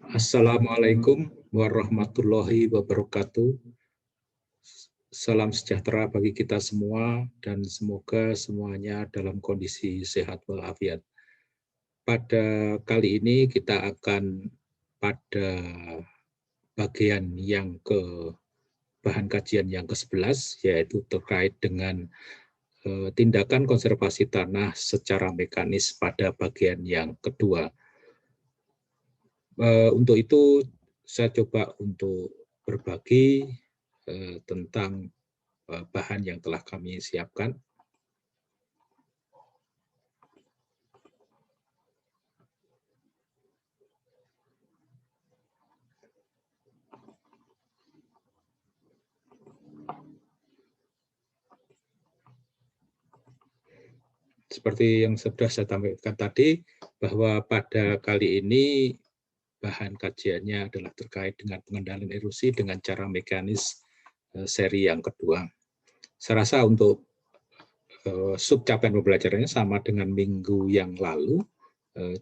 Assalamualaikum warahmatullahi wabarakatuh. Salam sejahtera bagi kita semua dan semoga semuanya dalam kondisi sehat walafiat. Pada kali ini kita akan pada bagian yang bahan kajian yang ke-11, yaitu terkait dengan tindakan konservasi tanah secara mekanis pada bagian yang kedua. Untuk itu saya coba untuk berbagi tentang bahan yang telah kami siapkan. Seperti yang sudah saya sampaikan tadi, bahwa pada kali ini bahan kajiannya adalah terkait dengan pengendalian erosi dengan cara mekanis seri yang kedua. Saya rasa untuk sub capaian pembelajarannya sama dengan minggu yang lalu,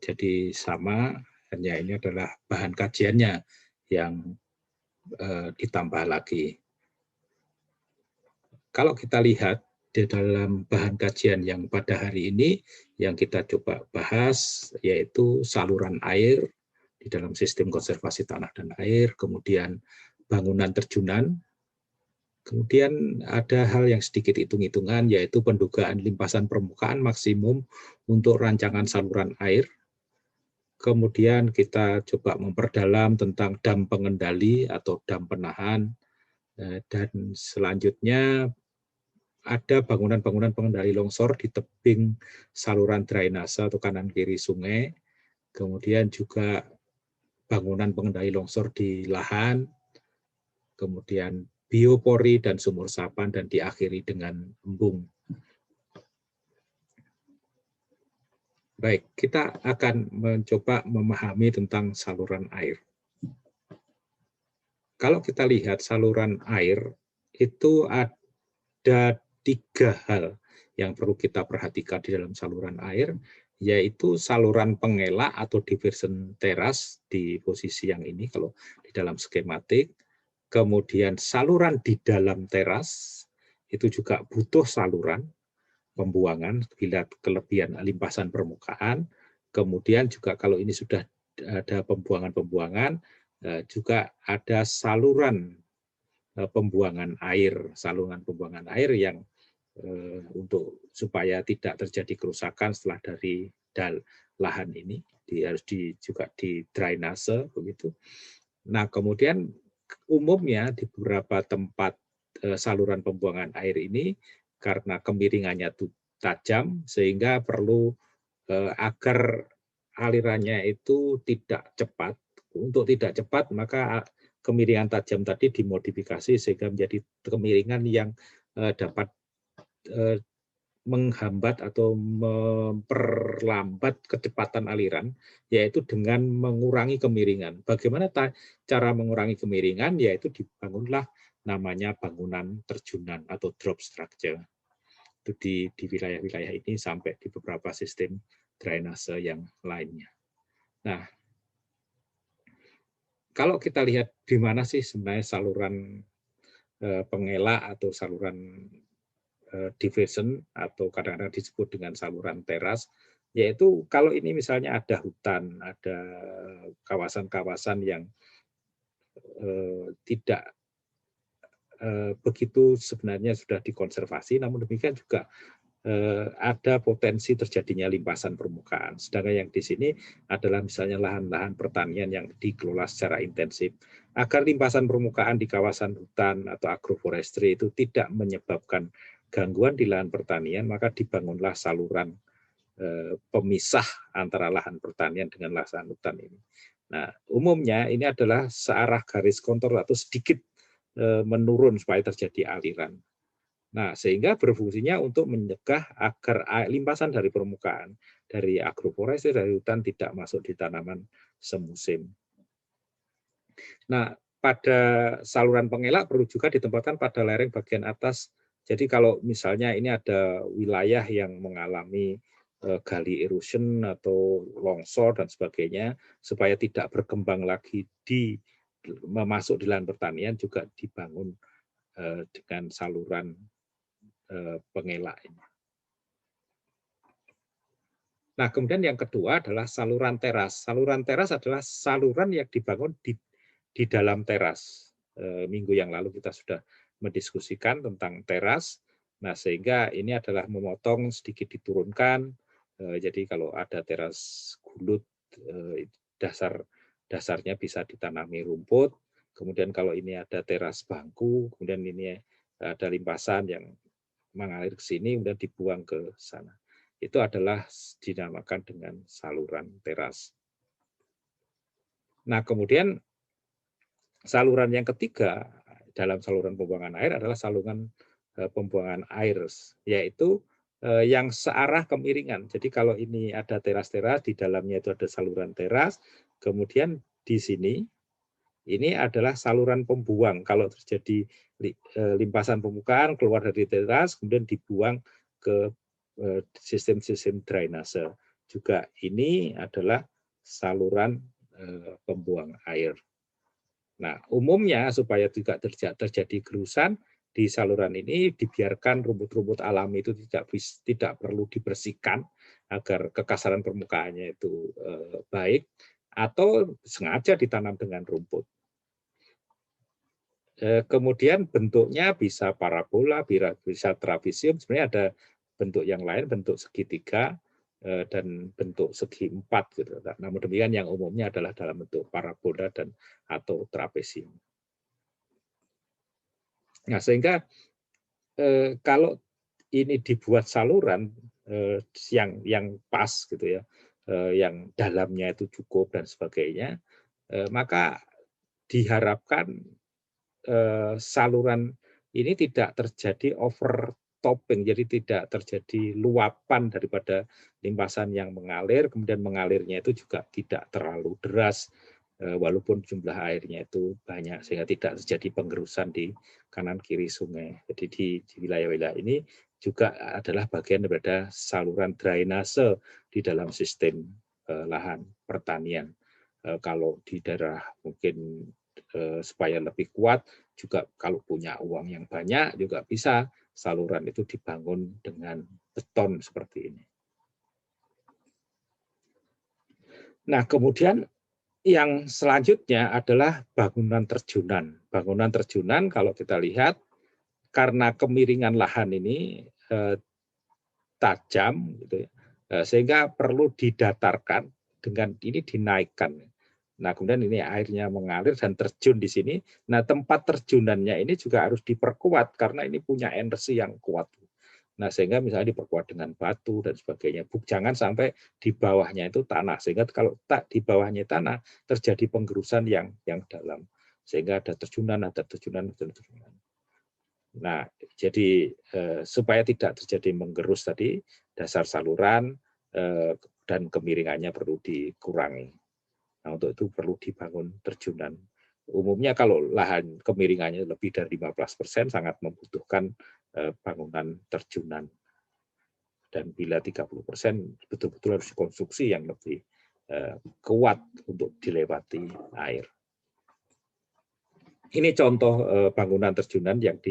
jadi sama, hanya ini adalah bahan kajiannya yang ditambah lagi. Kalau kita lihat di dalam bahan kajian yang pada hari ini, yang kita coba bahas yaitu saluran air di dalam sistem konservasi tanah dan air, kemudian bangunan terjunan, kemudian ada hal yang sedikit hitung-hitungan yaitu pendugaan limpasan permukaan maksimum untuk rancangan saluran air. Kemudian kita coba memperdalam tentang dam pengendali atau dam penahan, dan selanjutnya ada bangunan-bangunan pengendali longsor di tebing saluran drainase atau kanan kiri sungai, kemudian juga bangunan pengendali longsor di lahan, kemudian biopori dan sumur sapan, dan diakhiri dengan embung. Baik, kita akan mencoba memahami tentang saluran air. Kalau kita lihat saluran air, itu ada 3 hal yang perlu kita perhatikan di dalam saluran air, yaitu saluran pengelak atau diversion teras di posisi yang ini kalau di dalam skematik, kemudian saluran di dalam teras, itu juga butuh saluran pembuangan bila kelebihan limpasan permukaan, kemudian juga kalau ini sudah ada pembuangan-pembuangan, juga ada saluran pembuangan air, saluran pembuangan air yang untuk supaya tidak terjadi kerusakan setelah dari lahan ini harus juga di drainase begitu. Nah, kemudian umumnya di beberapa tempat saluran pembuangan air ini karena kemiringannya tajam sehingga perlu agar alirannya itu tidak cepat. Untuk tidak cepat maka kemiringan tajam tadi dimodifikasi sehingga menjadi kemiringan yang dapat menghambat atau memperlambat kecepatan aliran, yaitu dengan mengurangi kemiringan. Bagaimana cara mengurangi kemiringan? Yaitu dibangunlah namanya bangunan terjunan atau drop structure. Itu di wilayah-wilayah ini sampai di beberapa sistem drainase yang lainnya. Nah, kalau kita lihat di mana sih sebenarnya saluran pengelak atau saluran diversion atau kadang-kadang disebut dengan saluran teras, yaitu kalau ini misalnya ada hutan, ada kawasan-kawasan yang tidak begitu sebenarnya sudah dikonservasi, namun demikian juga ada potensi terjadinya limpasan permukaan. Sedangkan yang di sini adalah misalnya lahan-lahan pertanian yang dikelola secara intensif. Agar limpasan permukaan di kawasan hutan atau agroforestry itu tidak menyebabkan gangguan di lahan pertanian, maka dibangunlah saluran pemisah antara lahan pertanian dengan lahan hutan ini. Nah, umumnya ini adalah searah garis kontur atau sedikit menurun supaya terjadi aliran. Nah, sehingga berfungsinya untuk mencegah agar limpasan dari permukaan, dari agroforestry, dari hutan tidak masuk di tanaman semusim. Nah, pada saluran pengelak perlu juga ditempatkan pada lereng bagian atas. Jadi kalau misalnya ini ada wilayah yang mengalami gully erosion atau longsor dan sebagainya, supaya tidak berkembang lagi masuk di lahan pertanian, juga dibangun dengan saluran pengelak ini. Nah, kemudian yang kedua adalah saluran teras. Saluran teras adalah saluran yang dibangun di dalam teras. Minggu yang lalu kita sudah mendiskusikan tentang teras. Nah, sehingga ini adalah memotong sedikit diturunkan. Jadi kalau ada teras gulut, dasarnya bisa ditanami rumput. Kemudian kalau ini ada teras bangku, kemudian ini ada limpasan yang mengalir ke sini, kemudian dibuang ke sana. Itu adalah dinamakan dengan saluran teras. Nah, kemudian saluran yang ketiga dalam saluran pembuangan air adalah saluran pembuangan air, yaitu yang searah kemiringan. Jadi kalau ini ada teras-teras, di dalamnya itu ada saluran teras, kemudian di sini ini adalah saluran pembuang. Kalau terjadi limpasan permukaan keluar dari teras, kemudian dibuang ke sistem-sistem drainase. Juga ini adalah saluran pembuang air. Nah, umumnya supaya tidak terjadi gerusan di saluran ini, dibiarkan rumput-rumput alami itu tidak perlu dibersihkan agar kekasaran permukaannya itu baik, atau sengaja ditanam dengan rumput. Kemudian bentuknya bisa parabola, bisa trapesium, sebenarnya ada bentuk yang lain, bentuk segitiga dan bentuk segi empat gitu. Namun demikian yang umumnya adalah dalam bentuk parabola dan atau trapesium. Nah, sehingga kalau ini dibuat saluran yang pas gitu ya, yang dalamnya itu cukup dan sebagainya, maka diharapkan saluran ini tidak terjadi overtopping, jadi tidak terjadi luapan daripada limpasan yang mengalir, kemudian mengalirnya itu juga tidak terlalu deras, walaupun jumlah airnya itu banyak, sehingga tidak terjadi penggerusan di kanan kiri sungai. Jadi di wilayah-wilayah ini juga adalah bagian daripada saluran drainase di dalam sistem lahan pertanian. Kalau di daerah mungkin supaya lebih kuat, juga kalau punya uang yang banyak juga bisa saluran itu dibangun dengan beton seperti ini. Nah, kemudian yang selanjutnya adalah bangunan terjunan. Bangunan terjunan kalau kita lihat karena kemiringan lahan ini tajam gitu ya, sehingga perlu didatarkan, dengan ini dinaikkan. Nah, kemudian ini airnya mengalir dan terjun di sini. Nah, tempat terjunannya ini juga harus diperkuat karena ini punya energi yang kuat. Nah, sehingga misalnya diperkuat dengan batu dan sebagainya. Jangan sampai di bawahnya itu tanah, sehingga kalau tak di bawahnya tanah terjadi penggerusan yang dalam. Sehingga ada terjunan, ada terjunan, ada terjunan. Nah, jadi supaya tidak terjadi menggerus tadi, dasar saluran dan kemiringannya perlu dikurangi. Nah, untuk itu perlu dibangun terjunan. Umumnya kalau lahan kemiringannya lebih dari 15% sangat membutuhkan bangunan terjunan. Dan bila 30% betul-betul harus dikonstruksi yang lebih kuat untuk dilewati air. Ini contoh bangunan terjunan yang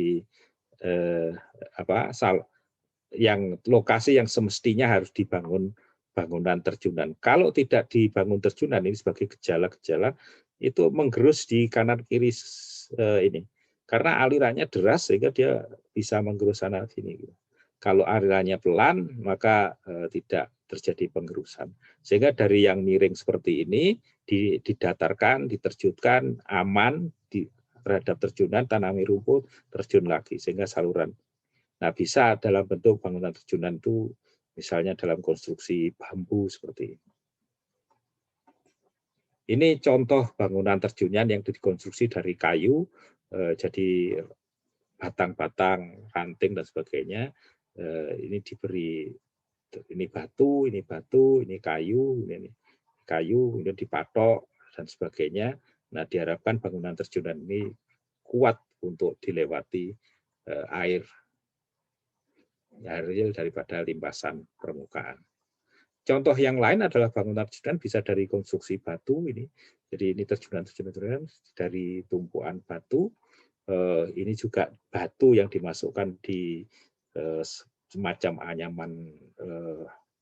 yang lokasi yang semestinya harus dibangun bangunan terjunan. Kalau tidak dibangun terjunan ini sebagai gejala-gejala itu menggerus di kanan kiri ini. Karena alirannya deras sehingga dia bisa menggerus sana sini. Kalau alirannya pelan maka tidak terjadi penggerusan. Sehingga dari yang miring seperti ini didatarkan, diterjunkan, aman terhadap terjunan, tanami rumput, terjun lagi sehingga saluran. Nah, bisa dalam bentuk bangunan terjunan itu misalnya dalam konstruksi bambu seperti ini. Ini contoh bangunan terjunan yang dikonstruksi dari kayu, jadi batang-batang, ranting dan sebagainya. Ini diberi ini batu, ini kayu, kemudian dipatok dan sebagainya. Nah, diharapkan bangunan terjunan ini kuat untuk dilewati air daripada limpasan permukaan. Contoh yang lain adalah bangunan terjunan bisa dari konstruksi batu ini. Jadi ini terjunan dari tumpuan batu. Ini juga batu yang dimasukkan di semacam anyaman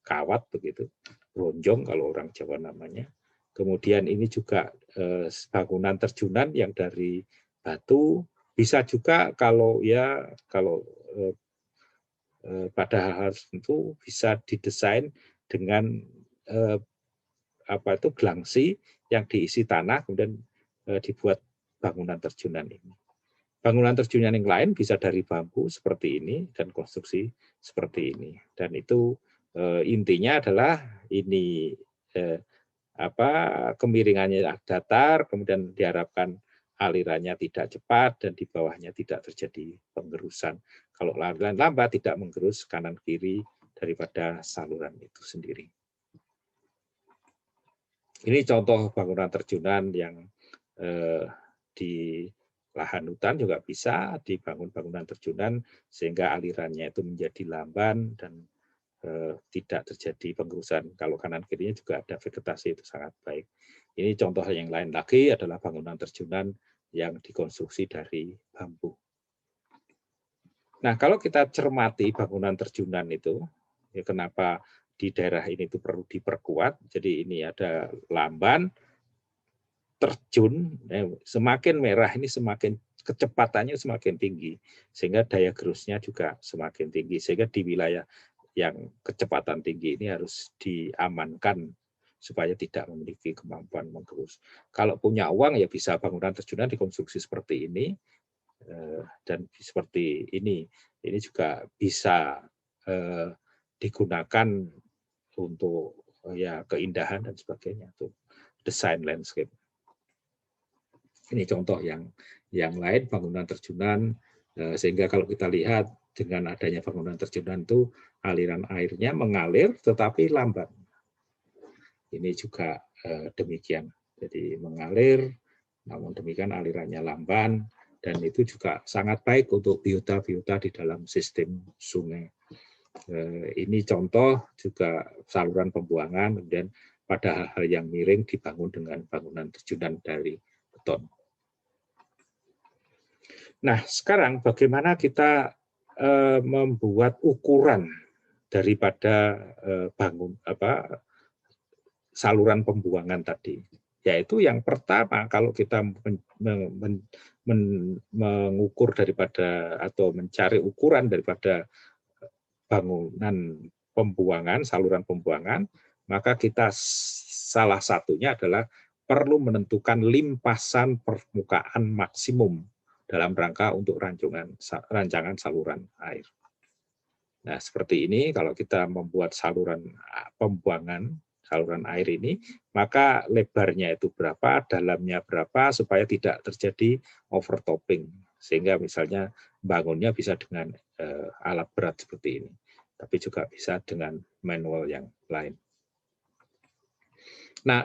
kawat begitu, bronjong kalau orang Jawa namanya. Kemudian ini juga bangunan terjunan yang dari batu. Bisa juga kalau pada hal tertentu bisa didesain dengan gelangsi yang diisi tanah kemudian dibuat bangunan terjunan ini. Bangunan terjunan yang lain bisa dari bambu seperti ini dan konstruksi seperti ini. Dan itu intinya adalah ini kemiringannya datar, kemudian diharapkan alirannya tidak cepat dan di bawahnya tidak terjadi penggerusan. Kalau aliran lambat tidak menggerus kanan kiri daripada saluran itu sendiri. Ini contoh bangunan terjunan yang di lahan hutan juga bisa dibangun bangunan terjunan sehingga alirannya itu menjadi lamban dan tidak terjadi penggerusan. Kalau kanan kirinya juga ada vegetasi, itu sangat baik. Ini contoh yang lain lagi adalah bangunan terjunan yang dikonstruksi dari bambu. Nah, kalau kita cermati bangunan terjunan itu, ya kenapa di daerah ini itu perlu diperkuat. Jadi ini ada lamban, terjun, semakin merah ini semakin kecepatannya semakin tinggi, sehingga daya gerusnya juga semakin tinggi. Sehingga di wilayah yang kecepatan tinggi ini harus diamankan supaya tidak memiliki kemampuan menggerus. Kalau punya uang ya bisa bangunan terjunan dikonstruksi seperti ini dan seperti ini. Ini juga bisa digunakan untuk keindahan dan sebagainya, untuk desain landscape. Ini contoh yang lain bangunan terjunan, sehingga kalau kita lihat dengan adanya bangunan terjunan itu aliran airnya mengalir tetapi lambat. Ini juga demikian. Jadi mengalir, namun demikian alirannya lamban, dan itu juga sangat baik untuk biota-biota di dalam sistem sungai. Ini contoh juga saluran pembuangan, kemudian pada hal-hal yang miring dibangun dengan bangunan terjunan dari beton. Nah, sekarang bagaimana kita membuat ukuran daripada saluran pembuangan tadi? Yaitu yang pertama, kalau kita mengukur daripada atau mencari ukuran daripada bangunan pembuangan, saluran pembuangan, maka kita salah satunya adalah perlu menentukan limpasan permukaan maksimum dalam rangka untuk rancangan saluran air. Nah, seperti ini kalau kita membuat saluran pembuangan, saluran air ini, maka lebarnya itu berapa, dalamnya berapa, supaya tidak terjadi overtopping. Sehingga misalnya bangunnya bisa dengan alat berat seperti ini, tapi juga bisa dengan manual yang lain. Nah,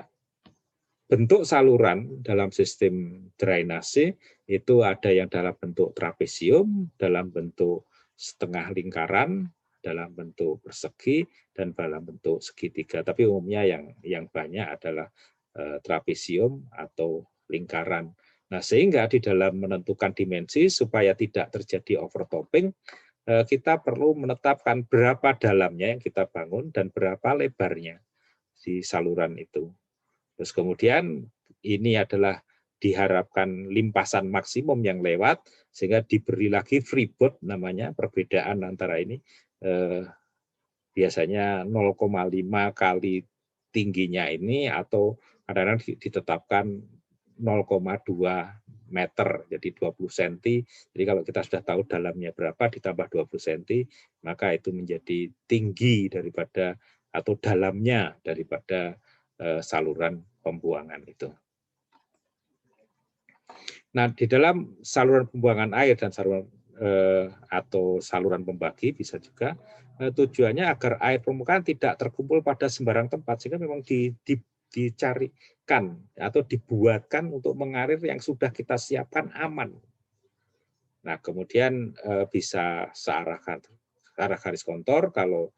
bentuk saluran dalam sistem drainase itu ada yang dalam bentuk trapesium, dalam bentuk setengah lingkaran, dalam bentuk persegi, dan dalam bentuk segitiga. Tapi umumnya yang banyak adalah trapesium atau lingkaran. Nah, sehingga di dalam menentukan dimensi supaya tidak terjadi overtopping, kita perlu menetapkan berapa dalamnya yang kita bangun dan berapa lebarnya di saluran itu. Terus kemudian ini adalah diharapkan limpasan maksimum yang lewat, sehingga diberi lagi freeboard namanya, perbedaan antara ini biasanya 0,5 kali tingginya ini, atau kadang-kadang ditetapkan 0,2 meter, jadi 20 cm. Jadi kalau kita sudah tahu dalamnya berapa, ditambah 20 cm, maka itu menjadi tinggi daripada atau dalamnya daripada saluran pembuangan itu. Nah, di dalam saluran pembuangan air dan saluran atau saluran pembagi bisa juga tujuannya agar air permukaan tidak terkumpul pada sembarang tempat, sehingga memang dicarikan atau dibuatkan untuk mengalir yang sudah kita siapkan aman. Nah, kemudian bisa searah garis kontur kalau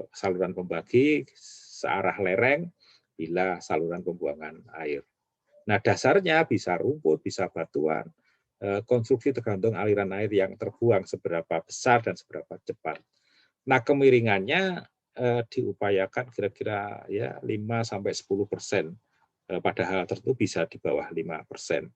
saluran pembagi searah lereng, bila saluran pembuangan air. Nah, dasarnya bisa rumput, bisa batuan. Konstruksi tergantung aliran air yang terbuang seberapa besar dan seberapa cepat. Nah, kemiringannya diupayakan kira-kira ya 5-10%. Pada hal tertentu bisa di bawah 5%.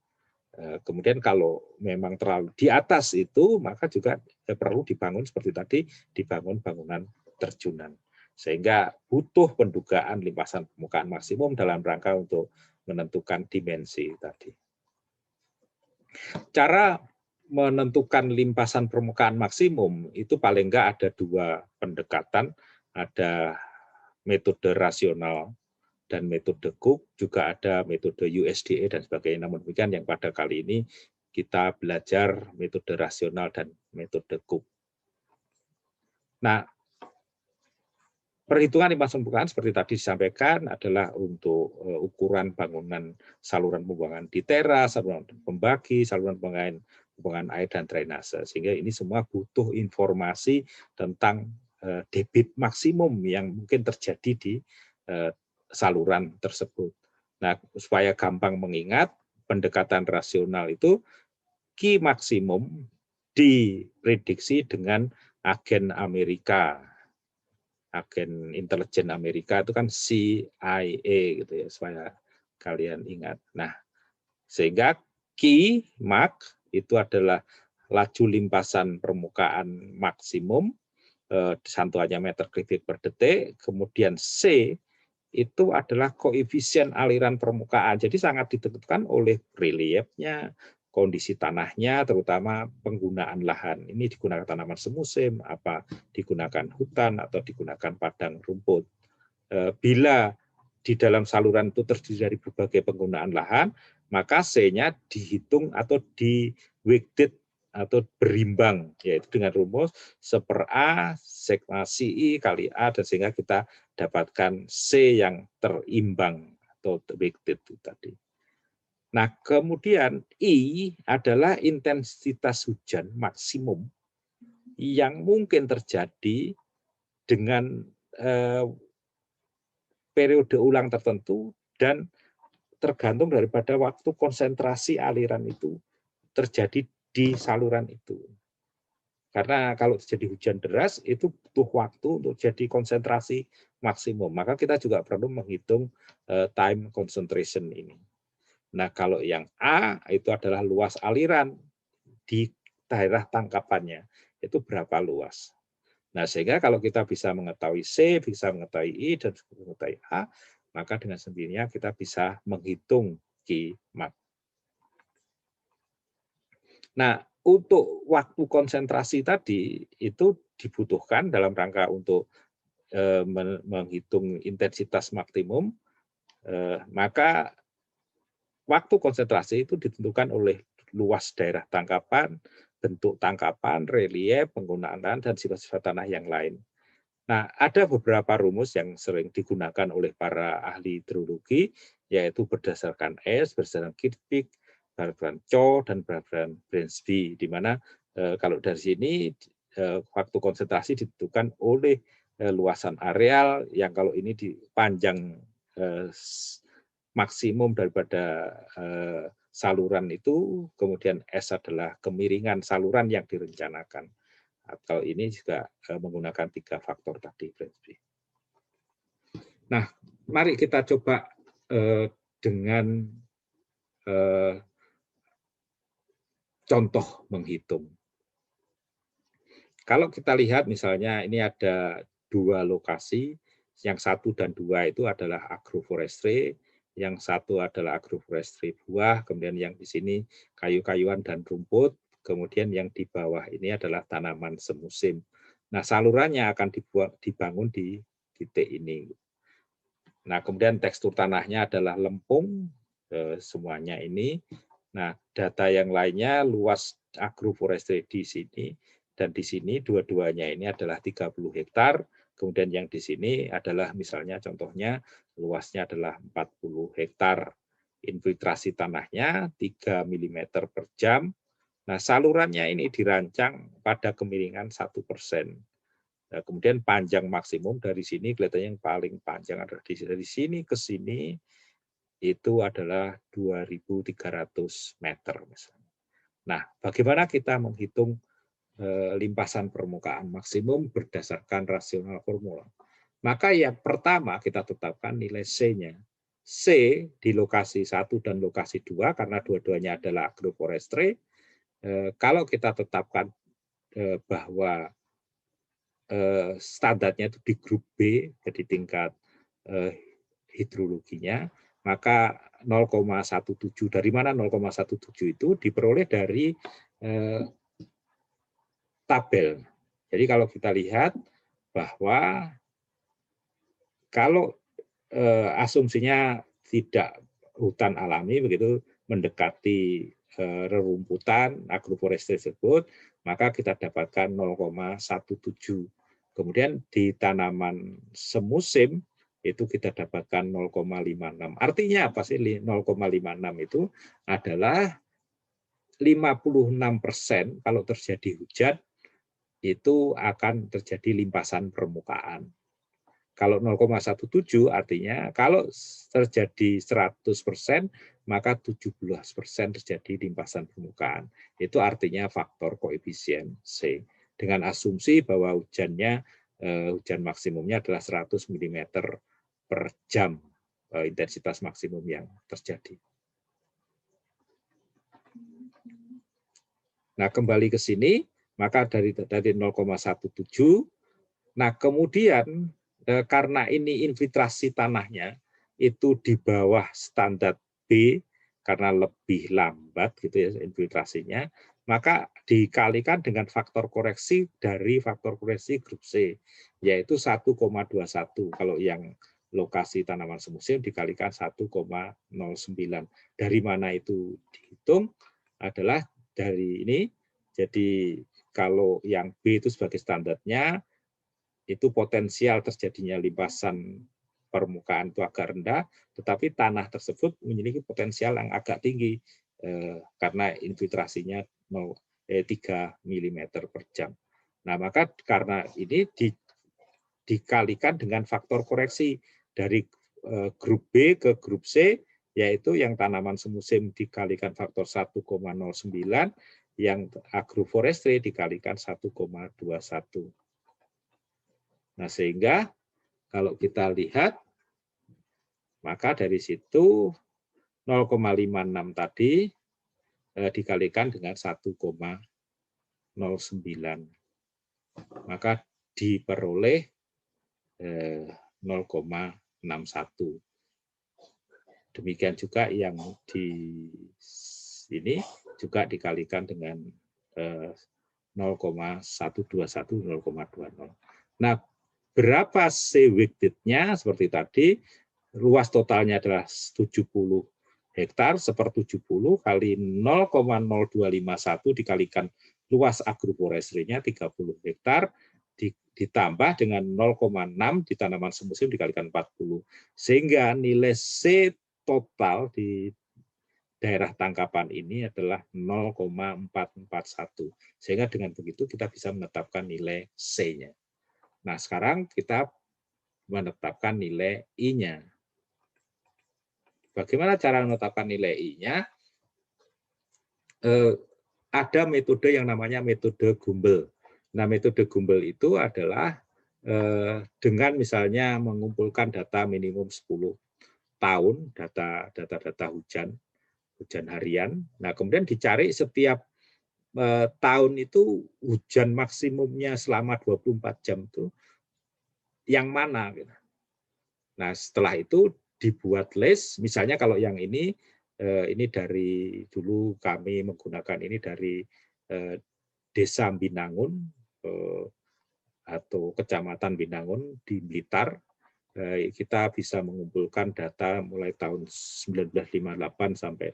Kemudian kalau memang terlalu di atas itu, maka juga perlu dibangun seperti tadi, dibangun bangunan terjunan. Sehingga butuh pendugaan limpasan permukaan maksimum dalam rangka untuk menentukan dimensi tadi. Cara menentukan limpasan permukaan maksimum itu paling enggak ada dua pendekatan, ada metode rasional dan metode Cook, juga ada metode USDA dan sebagainya. Namun demikian yang pada kali ini kita belajar metode rasional dan metode Cook. Nah, perhitungan limpasan permukaan seperti tadi disampaikan adalah untuk ukuran bangunan saluran pembuangan di teras, saluran pembagi, saluran pembuangan air dan drainase. Sehingga ini semua butuh informasi tentang debit maksimum yang mungkin terjadi di saluran tersebut. Nah, supaya gampang mengingat, pendekatan rasional itu Q maksimum diprediksi dengan agen Amerika, agen intelijen Amerika itu kan CIA gitu ya, supaya kalian ingat. Nah, sehingga Q mak itu adalah laju limpasan permukaan maksimum, satuannya meter kubik per detik, kemudian C itu adalah koefisien aliran permukaan. Jadi sangat ditentukan oleh reliefnya, kondisi tanahnya, terutama penggunaan lahan. Ini digunakan tanaman semusim, apa digunakan hutan atau digunakan padang rumput. Bila di dalam saluran itu terdiri dari berbagai penggunaan lahan, maka C-nya dihitung atau di-weighted atau berimbang, yaitu dengan rumus 1/A sigma CI kali A, dan sehingga kita dapatkan C yang terimbang atau weighted itu tadi. Nah, kemudian I adalah intensitas hujan maksimum yang mungkin terjadi dengan periode ulang tertentu dan tergantung daripada waktu konsentrasi aliran itu terjadi di saluran itu. Karena kalau terjadi hujan deras itu butuh waktu untuk jadi konsentrasi maksimum. Maka kita juga perlu menghitung time concentration ini. Nah, kalau yang A itu adalah luas aliran di daerah tangkapannya. Itu berapa luas. Nah, sehingga kalau kita bisa mengetahui C, bisa mengetahui I, dan mengetahui A, maka dengan sendirinya kita bisa menghitung Q mak. Nah, untuk waktu konsentrasi tadi itu dibutuhkan dalam rangka untuk menghitung intensitas maksimum, maka waktu konsentrasi itu ditentukan oleh luas daerah tangkapan, bentuk tangkapan, relief, penggunaan lahan, dan sifat-sifat tanah yang lain. Nah, ada beberapa rumus yang sering digunakan oleh para ahli hidrologi, yaitu berdasarkan S, berdasarkan Kirkpatrick, berdasarkan Cho, dan berdasarkan Bransby, di mana kalau dari sini waktu konsentrasi ditentukan oleh luasan areal, yang kalau ini dipanjang maksimum daripada saluran itu, kemudian S adalah kemiringan saluran yang direncanakan. Atau ini juga menggunakan 3 faktor tadi. Nah, mari kita coba dengan contoh menghitung. Kalau kita lihat misalnya ini ada 2 lokasi, yang 1 dan 2 itu adalah agroforestry, yang 1 adalah agroforestry buah, kemudian yang di sini kayu-kayuan dan rumput, kemudian yang di bawah ini adalah tanaman semusim. Nah, salurannya akan dibangun di titik ini. Nah, kemudian tekstur tanahnya adalah lempung, semuanya ini. Nah, data yang lainnya luas agroforestry di sini, dan di sini dua-duanya ini adalah 30 hektar, kemudian yang di sini adalah misalnya contohnya luasnya adalah 40 hektar. Infiltrasi tanahnya 3 mm per jam. Nah, salurannya ini dirancang pada kemiringan 1%. Nah, kemudian panjang maksimum dari sini kelihatannya yang paling panjang adalah dari sini ke sini itu adalah 2.300 meter misalnya. Nah, bagaimana kita menghitung limpasan permukaan maksimum berdasarkan rasional formula? Maka yang pertama kita tetapkan nilai C-nya. C di lokasi 1 dan lokasi 2 karena dua-duanya adalah agroforestry. Kalau kita tetapkan bahwa standarnya itu di grup B, jadi tingkat hidrologinya, maka 0,17 dari mana 0,17 itu diperoleh dari tabel. Jadi kalau kita lihat bahwa kalau asumsinya tidak hutan alami begitu mendekati rerumputan agroforestry tersebut, maka kita dapatkan 0,17. Kemudian di tanaman semusim itu kita dapatkan 0,56. Artinya apa sih 0,56 itu adalah 56% kalau terjadi hujan itu akan terjadi limpasan permukaan. Kalau 0,17 artinya kalau terjadi 100%, maka 17% terjadi limpasan permukaan. Itu artinya faktor koefisien C. Dengan asumsi bahwa hujan maksimumnya adalah 100 mm per jam intensitas maksimum yang terjadi. Nah, kembali ke sini, maka dari 0,17, nah kemudian karena ini infiltrasi tanahnya itu di bawah standar B karena lebih lambat gitu ya infiltrasinya, maka dikalikan dengan faktor koreksi dari faktor koreksi grup C yaitu 1,21. Kalau yang lokasi tanaman semusim dikalikan 1,09. Dari mana itu dihitung adalah dari ini. Jadi kalau yang B itu sebagai standarnya itu potensial terjadinya limpasan permukaan itu agak rendah, tetapi tanah tersebut memiliki potensial yang agak tinggi karena infiltrasinya 3 mm per jam. Nah, maka karena ini dikalikan dengan faktor koreksi dari grup B ke grup C, yaitu yang tanaman semusim dikalikan faktor 1,09, yang agroforestry dikalikan 1,21. Nah, sehingga kalau kita lihat, maka dari situ 0,56 tadi dikalikan dengan 1,09. Maka diperoleh 0,61. Demikian juga yang di sini juga dikalikan dengan 0,121, 0,20. Nah, berapa C weighted-nya seperti tadi, luas totalnya adalah 70 hektar, seper-70 kali 0,0251 dikalikan luas agroforestry-nya 30 hektar, ditambah dengan 0,6 di tanaman semusim dikalikan 40. Sehingga nilai C total di daerah tangkapan ini adalah 0,441. Sehingga dengan begitu kita bisa menetapkan nilai C-nya. Nah, sekarang kita menetapkan nilai I-nya. Bagaimana cara menetapkan nilai I-nya? Ada metode yang namanya metode Gumbel. Nah, metode Gumbel itu adalah dengan misalnya mengumpulkan data minimum 10 tahun, data hujan harian. Nah, kemudian dicari setiap tahun itu hujan maksimumnya selama 24 jam itu yang mana. Nah, setelah itu dibuat list, misalnya kalau yang ini dari dulu kami menggunakan ini dari Desa Binangun atau Kecamatan Binangun di Blitar. Kita bisa mengumpulkan data mulai tahun 1958 sampai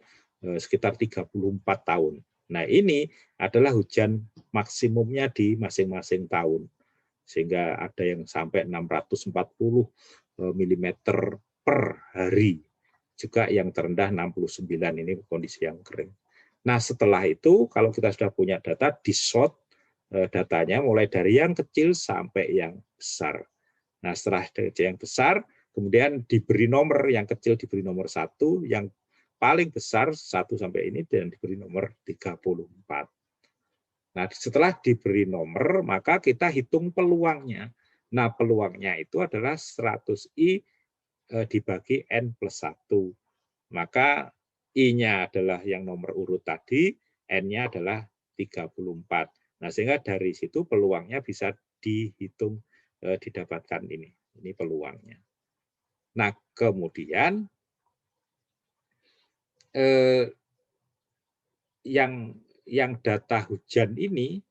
sekitar 34 tahun. Nah, ini adalah hujan maksimumnya di masing-masing tahun. Sehingga ada yang sampai 640 mm per hari. Juga yang terendah 69, ini kondisi yang kering. Nah, setelah itu kalau kita sudah punya data, di-sort datanya mulai dari yang kecil sampai yang besar. Nah, setelah yang besar, kemudian diberi nomor, yang kecil diberi nomor 1, yang paling besar 1 sampai ini dan diberi nomor 34. Nah, setelah diberi nomor, maka kita hitung peluangnya. Nah, peluangnya itu adalah 100I dibagi N plus 1. Maka I-nya adalah yang nomor urut tadi, N-nya adalah 34. Nah, sehingga dari situ peluangnya bisa dihitung, didapatkan ini. Ini peluangnya. Nah, kemudian yang data hujan ini,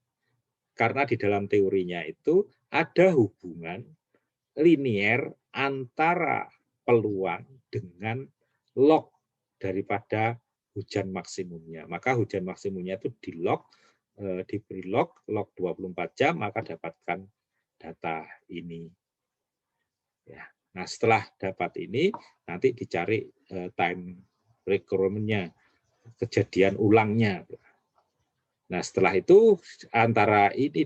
karena di dalam teorinya itu ada hubungan linier antara peluang dengan log daripada hujan maksimumnya. Maka hujan maksimumnya itu diberi log 24 jam, maka dapatkan data ini. Ya. Nah, setelah dapat ini, nanti dicari time requirement-nya, kejadian ulangnya. Nah, setelah itu antara ini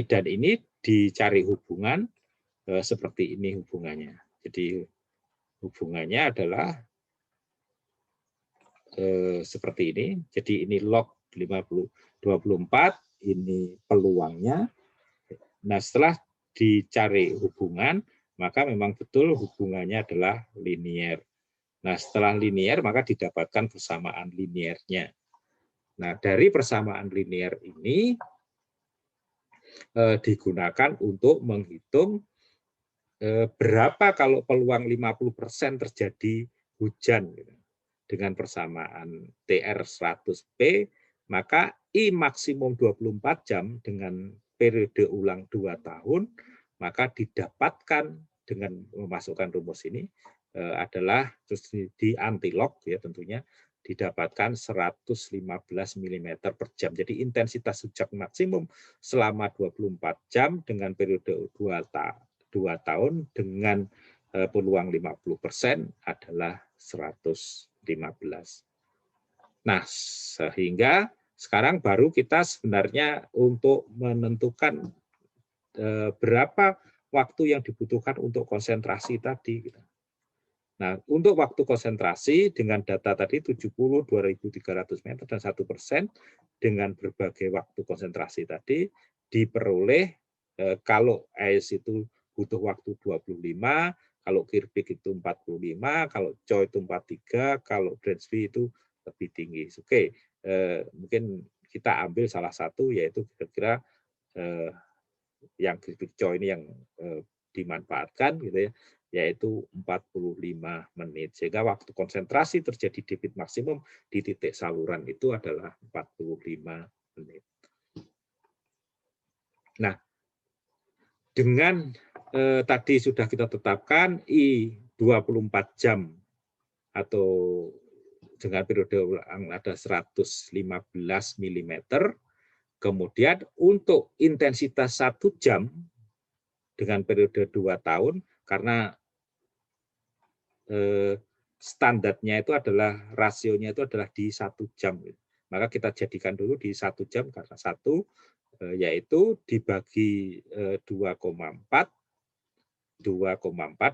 dan ini dicari hubungan seperti ini hubungannya. Jadi hubungannya adalah seperti ini. Jadi ini log 24, ini peluangnya. Nah, setelah dicari hubungan, maka memang betul hubungannya adalah linier. Nah, setelah linier, maka didapatkan persamaan liniernya. Nah, dari persamaan linier ini digunakan untuk menghitung berapa kalau peluang 50% terjadi hujan. Dengan persamaan TR 100P, maka I maksimum 24 jam dengan periode ulang 2 tahun, maka didapatkan dengan memasukkan rumus ini adalah terus di antilog ya tentunya didapatkan 115 mm per jam. Jadi intensitas hujan maksimum selama 24 jam dengan periode 2 tahun dengan peluang 50% adalah 115. Nah, sehingga sekarang baru kita sebenarnya untuk menentukan berapa waktu yang dibutuhkan untuk konsentrasi tadi. Nah, untuk waktu konsentrasi dengan data tadi 70, 2.300 meter dan 1% dengan berbagai waktu konsentrasi tadi diperoleh kalau AIS itu butuh waktu 25, kalau Kirpik itu 45, kalau Choi itu 43, kalau Bransby itu lebih tinggi. Oke, mungkin kita ambil salah satu yaitu kira-kira yang Kirpik Choi ini yang dimanfaatkan gitu ya, yaitu 45 menit. Sehingga waktu konsentrasi terjadi debit maksimum di titik saluran itu adalah 45 menit. Nah, dengan tadi sudah kita tetapkan I 24 jam atau dengan periode ulang ada 115 mm. Kemudian untuk intensitas 1 jam dengan periode 2 tahun, karena standarnya itu adalah rasionya itu adalah di 1 jam. Maka kita jadikan dulu di 1 jam karena 1 yaitu dibagi 2,4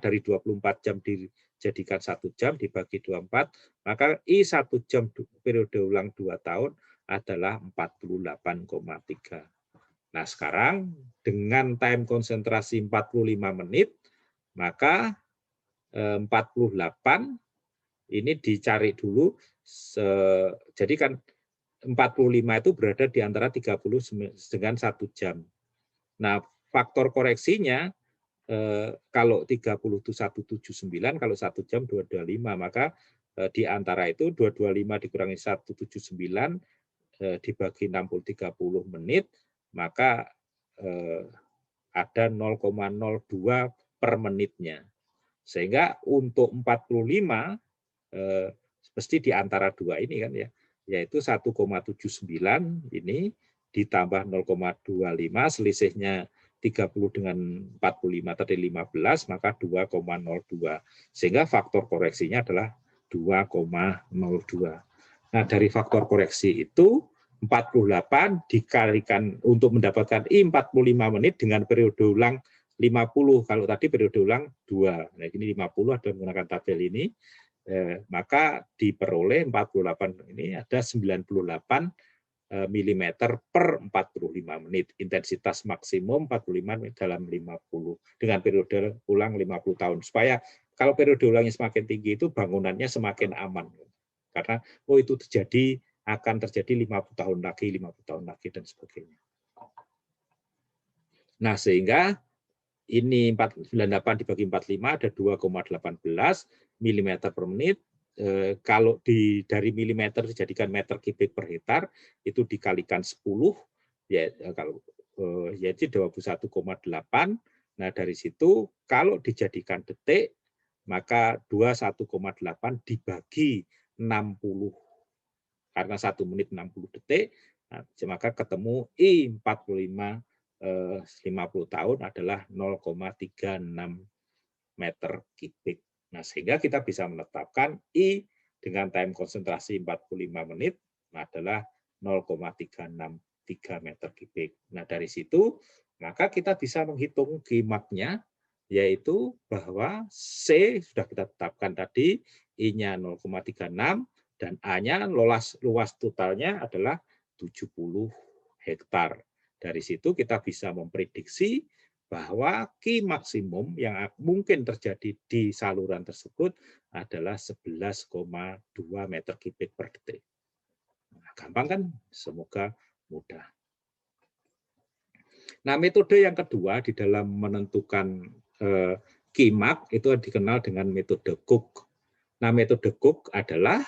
dari 24 jam dijadikan 1 jam dibagi 24, maka I 1 jam periode ulang 2 tahun adalah 48,3. Nah, sekarang dengan time konsentrasi 45 menit, maka 48 ini dicari dulu, jadi kan 45 itu berada di antara 30 dengan 1 jam. Nah, faktor koreksinya kalau 30 itu 179, kalau 1 jam 225, maka di antara itu 225 dikurangi 179 dibagi 60 30 menit, maka ada 0,02 per menitnya. Sehingga untuk 45 mesti di antara dua ini kan ya, yaitu 1,79 ini ditambah 0,25, selisihnya 30 dengan 45 tadi 15, maka 2,02. Sehingga faktor koreksinya adalah 2,02. Nah, dari faktor koreksi itu 48 dikalikan untuk mendapatkan I 45 menit dengan periode ulang 50. Kalau tadi periode ulang 2. Nah, ini 50 ada menggunakan tabel ini. Maka diperoleh 48 ini ada 98 mm per 45 menit. Intensitas maksimum 45 menit dalam 50 dengan periode ulang 50 tahun. Supaya kalau periode ulangnya semakin tinggi itu bangunannya semakin aman. Karena itu akan terjadi 50 tahun lagi, 50 tahun lagi dan sebagainya. Nah, sehingga ini 98 dibagi 45 ada 2,18 mm per menit. Kalau dari milimeter dijadikan meter kubik per hektar itu dikalikan 10 ya kalau yaitu 21,8. Nah, dari situ kalau dijadikan detik maka 21,8 dibagi 60 karena 1 menit 60 detik, maka ketemu I 45 50 tahun adalah 0,36 meter kubik. Nah, sehingga kita bisa menetapkan I dengan time konsentrasi 45 menit adalah 0,363 meter kubik. Nah, dari situ maka kita bisa menghitung Qmax-nya, yaitu bahwa C sudah kita tetapkan tadi, I-nya 0,36, dan A-nya luas totalnya adalah 70 hektar. Dari situ kita bisa memprediksi bahwa Q maksimum yang mungkin terjadi di saluran tersebut adalah 11,2 meter kubik per detik. Nah, gampang kan? Semoga mudah. Nah, metode yang kedua di dalam menentukan Qmax itu dikenal dengan metode Cook. Nah, metode Cook adalah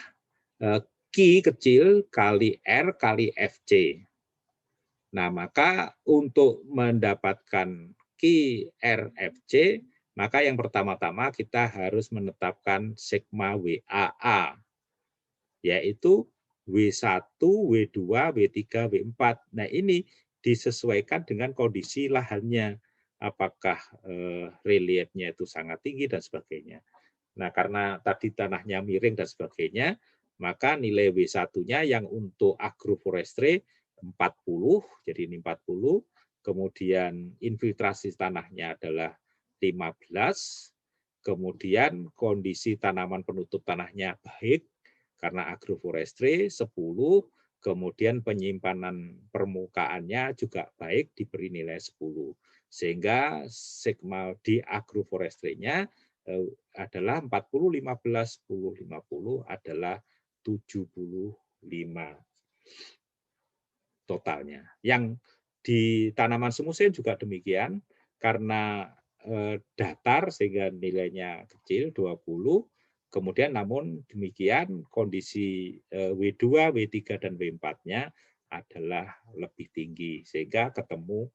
Q kecil kali R kali FC. Nah, maka untuk mendapatkan QRFC, maka yang pertama-tama kita harus menetapkan sigma WAA, yaitu W1, W2, W3, W4. Nah, ini disesuaikan dengan kondisi lahannya, apakah reliefnya itu sangat tinggi dan sebagainya. Nah, karena tadi tanahnya miring dan sebagainya, maka nilai W1-nya yang untuk agroforestry 40, jadi ini 40, kemudian infiltrasi tanahnya adalah 15, kemudian kondisi tanaman penutup tanahnya baik, karena agroforestry 10, kemudian penyimpanan permukaannya juga baik diberi nilai 10. Sehingga sigma di agroforestry-nya adalah 40, 15, 10, 50 adalah 75 totalnya. Yang di tanaman semusim juga demikian, karena datar sehingga nilainya kecil 20, kemudian namun demikian kondisi W2, W3 dan W4-nya adalah lebih tinggi sehingga ketemu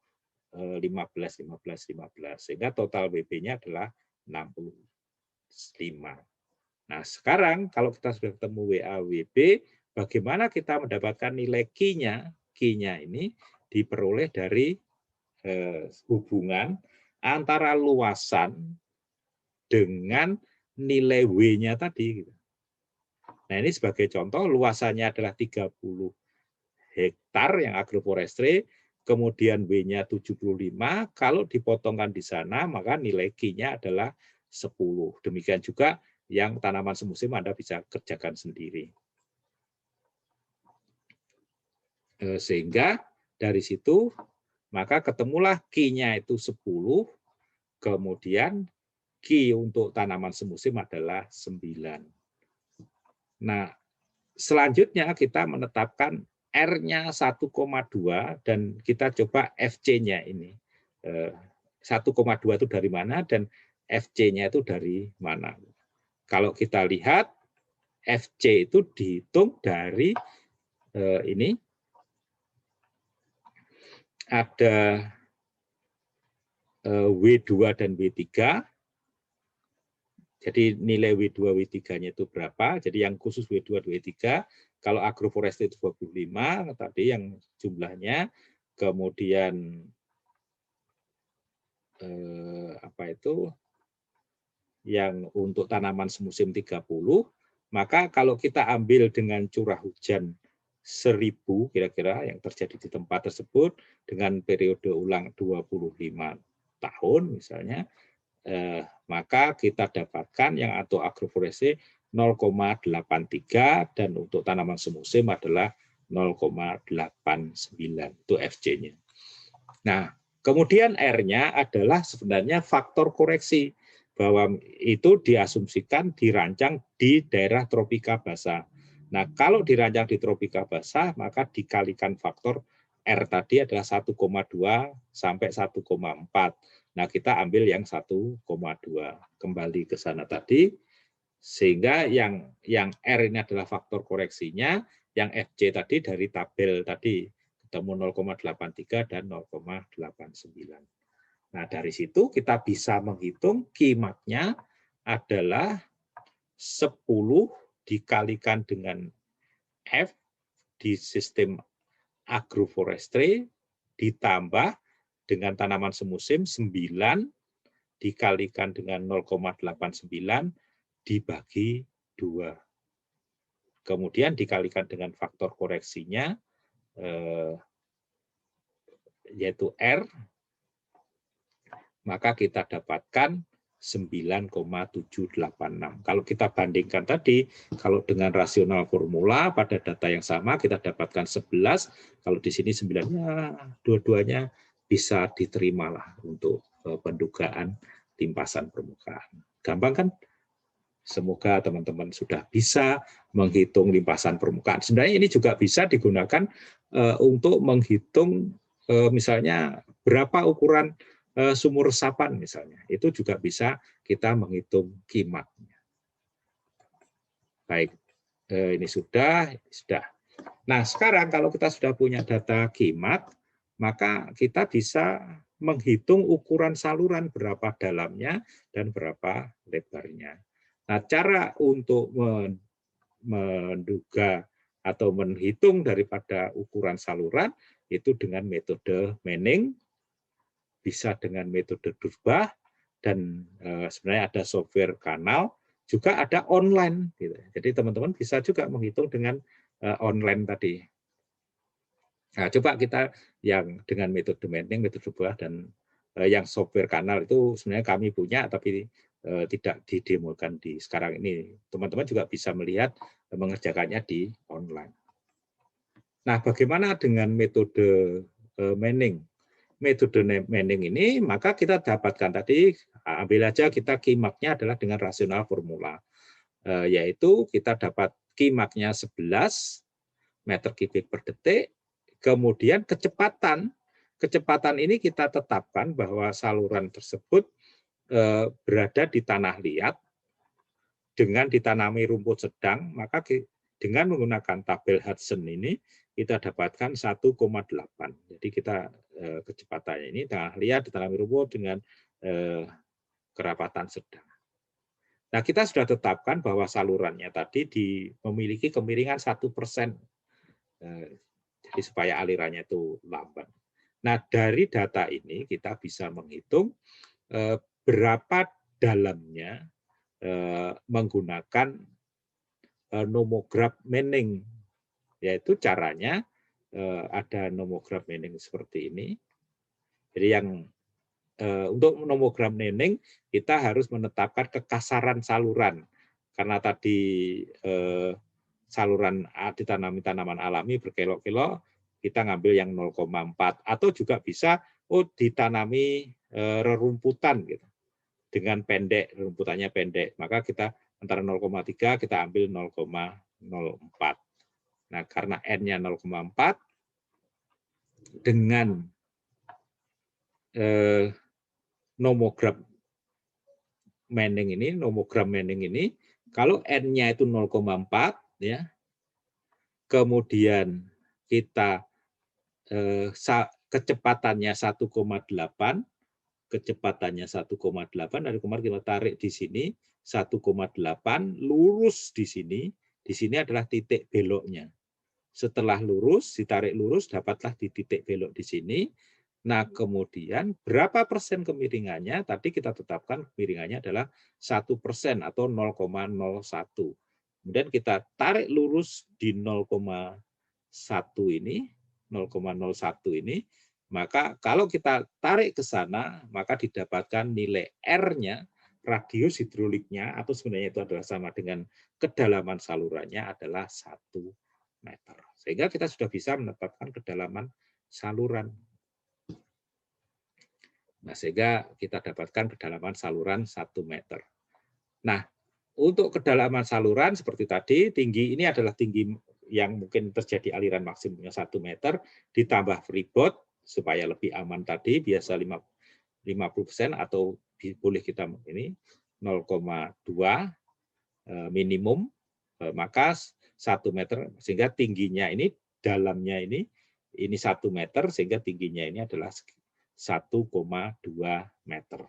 15, 15, 15 sehingga total WB-nya adalah 65. Nah, sekarang kalau kita sudah ketemu WA, WB, bagaimana kita mendapatkan nilai Q-nya? Q-nya ini diperoleh dari hubungan antara luasan dengan nilai W-nya tadi. Nah, ini sebagai contoh, luasannya adalah 30 hektar yang agroforestry, kemudian W-nya 75, kalau dipotongkan di sana, maka nilai Q-nya adalah 10. Demikian juga yang tanaman semusim Anda bisa kerjakan sendiri. Sehingga dari situ maka ketemulah Q-nya itu 10, kemudian Q untuk tanaman semusim adalah 9. Nah, selanjutnya kita menetapkan R-nya 1,2 dan kita coba FC-nya ini. 1,2 itu dari mana dan FC-nya itu dari mana. Kalau kita lihat FC itu dihitung dari ini ada W2 dan W3. Jadi nilai W2, W3-nya itu berapa? Jadi yang khusus W2, W3, kalau agroforestry itu 25, tadi yang jumlahnya, kemudian apa itu? Yang untuk tanaman semusim 30, maka kalau kita ambil dengan curah hujan 1000 kira-kira yang terjadi di tempat tersebut dengan periode ulang 25 tahun misalnya, maka kita dapatkan yang atau agroforestry 0,83 dan untuk tanaman semusim adalah 0,89 itu FC-nya. Nah, kemudian R-nya adalah sebenarnya faktor koreksi bahwa itu diasumsikan dirancang di daerah tropika basah. Nah, kalau dirancang di tropika basah, maka dikalikan faktor R tadi adalah 1,2 sampai 1,4. Nah, kita ambil yang 1,2. Kembali ke sana tadi, sehingga yang R ini adalah faktor koreksinya, yang FC tadi dari tabel tadi, ketemu 0,83 dan 0,89. Nah, dari situ kita bisa menghitung kimatnya adalah 10 dikalikan dengan F di sistem agroforestry ditambah dengan tanaman semusim 9 dikalikan dengan 0,89 dibagi 2. Kemudian dikalikan dengan faktor koreksinya yaitu R, maka kita dapatkan 9,786. Kalau kita bandingkan tadi, kalau dengan rasional formula pada data yang sama kita dapatkan 11, kalau di sini 9, ya dua-duanya bisa diterima lah untuk pendugaan limpasan permukaan. Gampang kan? Semoga teman-teman sudah bisa menghitung limpasan permukaan. Sebenarnya ini juga bisa digunakan untuk menghitung misalnya berapa ukuran sumur resapan misalnya, itu juga bisa kita menghitung kimatnya. Baik, ini sudah. Nah, sekarang kalau kita sudah punya data kimat, maka kita bisa menghitung ukuran saluran berapa dalamnya dan berapa lebarnya. Nah, cara untuk menduga atau menghitung daripada ukuran saluran itu dengan metode Manning, bisa dengan metode Durbach, dan sebenarnya ada software kanal, juga ada online. Gitu. Jadi teman-teman bisa juga menghitung dengan online tadi. Nah, coba kita yang dengan metode Manning, metode Durbach, dan yang software kanal itu sebenarnya kami punya, tapi tidak didemokan di sekarang ini. Teman-teman juga bisa melihat mengerjakannya di online. Nah, bagaimana dengan metode Manning? Metode Manning ini, maka kita dapatkan tadi, ambil aja kita kimaknya adalah dengan rasional formula, yaitu kita dapat kimaknya 11 meter kubik per detik, kemudian kecepatan ini kita tetapkan bahwa saluran tersebut berada di tanah liat dengan ditanami rumput sedang, maka dengan menggunakan tabel Hudson ini kita dapatkan 1,8. Jadi kita kecepatannya ini tanah liat ditanami rumput dengan kerapatan sedang. Nah, kita sudah tetapkan bahwa salurannya tadi memiliki kemiringan 1%. Jadi supaya alirannya itu lambat. Nah, dari data ini kita bisa menghitung berapa dalamnya menggunakan nomograf Manning, yaitu caranya ada nomograf Manning seperti ini. Jadi yang untuk nomograf Manning kita harus menetapkan kekasaran saluran, karena tadi saluran ditanami tanaman alami berkelok-kelok, kita ngambil yang 0,4, atau juga bisa ditanami rerumputan gitu. Dengan pendek, rumputannya pendek, maka kita antara 0,3 kita ambil 0,04. Nah, karena N-nya 0,4 dengan nomograf Manning ini, kalau N-nya itu 0,4 ya. Kemudian kita kecepatannya 1,8, dari kemarin kita tarik di sini 1,8, lurus di sini adalah titik beloknya. Setelah lurus, ditarik lurus, dapatlah di titik belok di sini. Nah, kemudian berapa persen kemiringannya? Tadi kita tetapkan kemiringannya adalah 1% atau 0,01. Kemudian kita tarik lurus di 0,1 ini, 0,01 ini, maka kalau kita tarik ke sana, maka didapatkan nilai R-nya, radius hidroliknya, atau sebenarnya itu adalah sama dengan kedalaman salurannya adalah 1 meter. Sehingga kita sudah bisa menetapkan kedalaman saluran. Nah, sehingga kita dapatkan kedalaman saluran 1 meter. Nah, untuk kedalaman saluran seperti tadi, tinggi ini adalah tinggi yang mungkin terjadi aliran maksimumnya 1 meter, ditambah freeboard supaya lebih aman tadi, biasa 50% atau boleh kita ini 0,2 minimum, maka 1 meter, sehingga tingginya ini, dalamnya ini 1 meter, sehingga tingginya ini adalah 1,2 meter.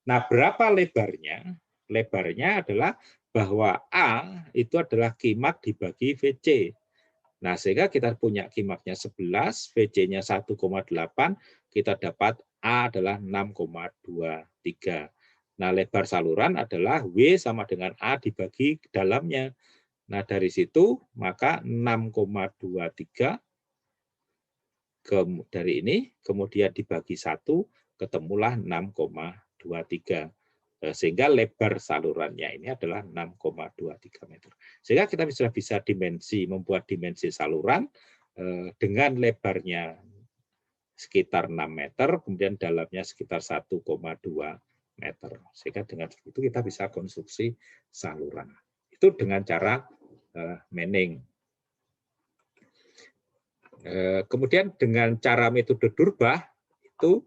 Nah, berapa lebarnya? Lebarnya adalah bahwa A itu adalah kimak dibagi VC. Nah, sehingga kita punya kimaknya 11, VC-nya 1,8, kita dapat A adalah 6,23. Nah, lebar saluran adalah W sama dengan A dibagi dalamnya. Nah, dari situ maka 6,23 dari ini, kemudian dibagi 1, ketemulah 6,23. Sehingga lebar salurannya ini adalah 6,23 meter. Sehingga kita bisa membuat dimensi saluran dengan lebarnya sekitar 6 meter, kemudian dalamnya sekitar 1,2 meter. Sehingga dengan itu kita bisa konstruksi saluran. Itu dengan cara Manning. Kemudian dengan cara metode Durbach itu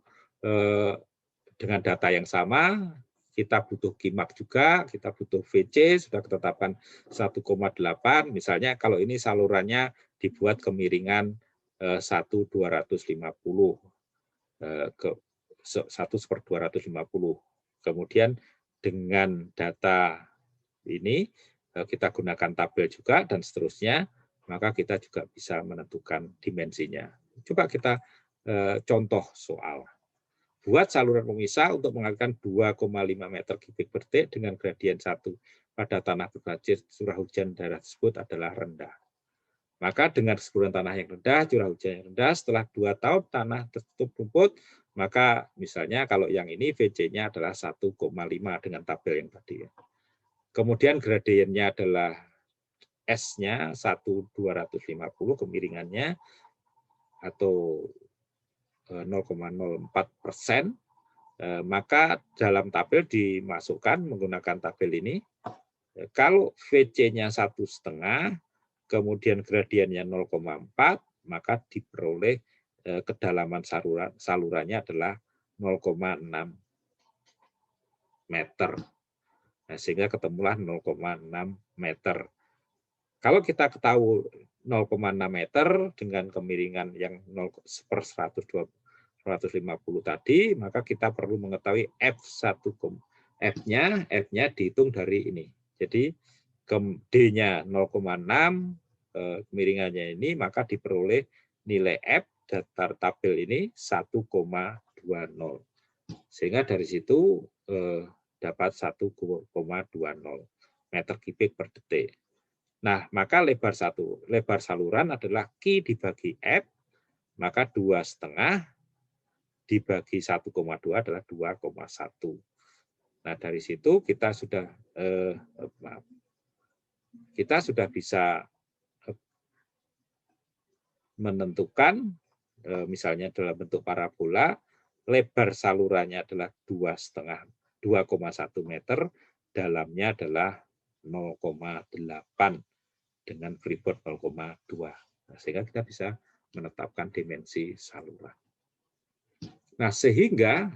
dengan data yang sama, kita butuh kimak juga, kita butuh VC, sudah ketetapan 1,8. Misalnya kalau ini salurannya dibuat kemiringan 1/250, 1/250. Kemudian dengan data ini kita gunakan tabel juga dan seterusnya, maka kita juga bisa menentukan dimensinya. Coba kita contoh soal. Buat saluran pemisah untuk mengalirkan 2,5 meter kubik per detik dengan gradien 1 pada tanah berbanjir curah hujan daerah tersebut adalah rendah. Maka dengan kesuburan tanah yang rendah, curah hujan yang rendah, setelah 2 tahun tanah tertutup rumput, maka misalnya kalau yang ini VC-nya adalah 1,5 dengan tabel yang tadi. Kemudian gradiennya adalah S-nya 1/250 kemiringannya atau 0,04%, maka dalam tabel dimasukkan menggunakan tabel ini. Kalau VC-nya 1,5, kemudian gradiennya 0,4, maka diperoleh kedalaman salurannya adalah 0,6 meter. Nah, sehingga ketemulah 0,6 meter. Kalau kita ketahui 0,6 meter dengan kemiringan yang 0/150 tadi, maka kita perlu mengetahui F-nya dihitung dari ini. Jadi D-nya 0,6, kemiringannya ini, maka diperoleh nilai F datar tabel ini 1,20. Sehingga dari situ dapat 1,20 meter kubik per detik. Nah, maka lebar saluran adalah Q dibagi F, maka 2,5 dibagi 1,2 adalah 2,1. Nah, dari situ kita sudah bisa menentukan, misalnya dalam bentuk parabola, lebar salurannya adalah 2,1 meter, dalamnya adalah 0,8 dengan freeboard 0,2. Sehingga kita bisa menetapkan dimensi saluran. Nah, sehingga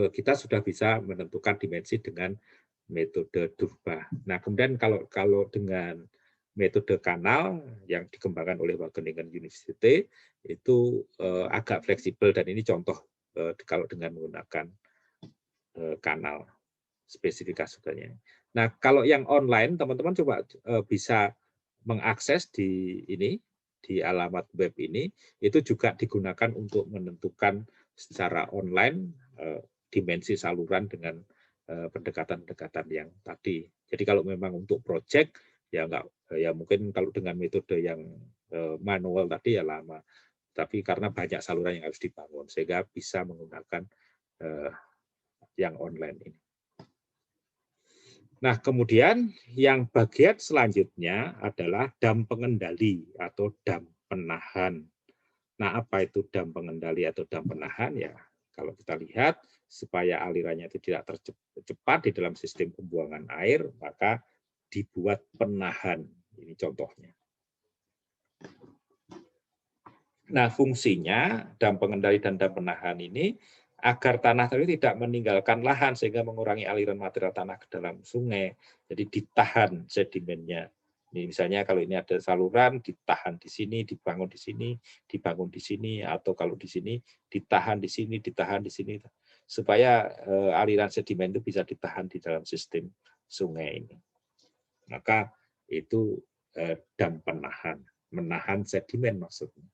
kita sudah bisa menentukan dimensi dengan metode Durbach. Nah, kemudian kalau dengan metode kanal yang dikembangkan oleh Wageningen University itu agak fleksibel, dan ini contoh kalau dengan menggunakan kanal spesifikasinya. Nah, kalau yang online, teman-teman coba bisa mengakses di alamat web ini, itu juga digunakan untuk menentukan secara online dimensi saluran dengan pendekatan-pendekatan yang tadi. Jadi kalau memang untuk proyek Ya enggak, ya mungkin kalau dengan metode yang manual tadi ya lama. Tapi karena banyak saluran yang harus dibangun, sehingga bisa menggunakan yang online ini. Nah, kemudian yang bagian selanjutnya adalah dam pengendali atau dam penahan. Nah, apa itu dam pengendali atau dam penahan? Ya, kalau kita lihat, supaya alirannya itu tidak tercepat di dalam sistem pembuangan air, maka dibuat penahan. Ini contohnya. Nah, fungsinya dam pengendali dan dam penahan ini agar tanah tadi tidak meninggalkan lahan sehingga mengurangi aliran material tanah ke dalam sungai. Jadi ditahan sedimennya. Ini misalnya kalau ini ada saluran, ditahan di sini, dibangun di sini, dibangun di sini, atau kalau di sini ditahan di sini, ditahan di sini, supaya aliran sedimen itu bisa ditahan di dalam sistem sungai ini. Maka itu dam penahan, menahan sedimen maksudnya.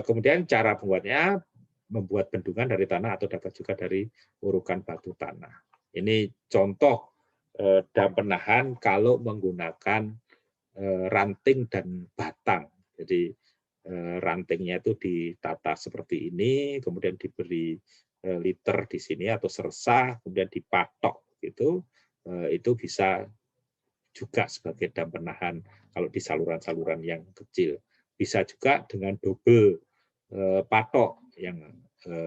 Kemudian cara membuatnya, membuat bendungan dari tanah atau dapat juga dari urukan batu tanah. Ini contoh dam penahan kalau menggunakan ranting dan batang. Jadi rantingnya itu ditata seperti ini, kemudian diberi liter di sini atau sersa, kemudian dipatok gitu. Itu bisa juga sebagai dam penahan kalau di saluran-saluran yang kecil. Bisa juga dengan double patok yang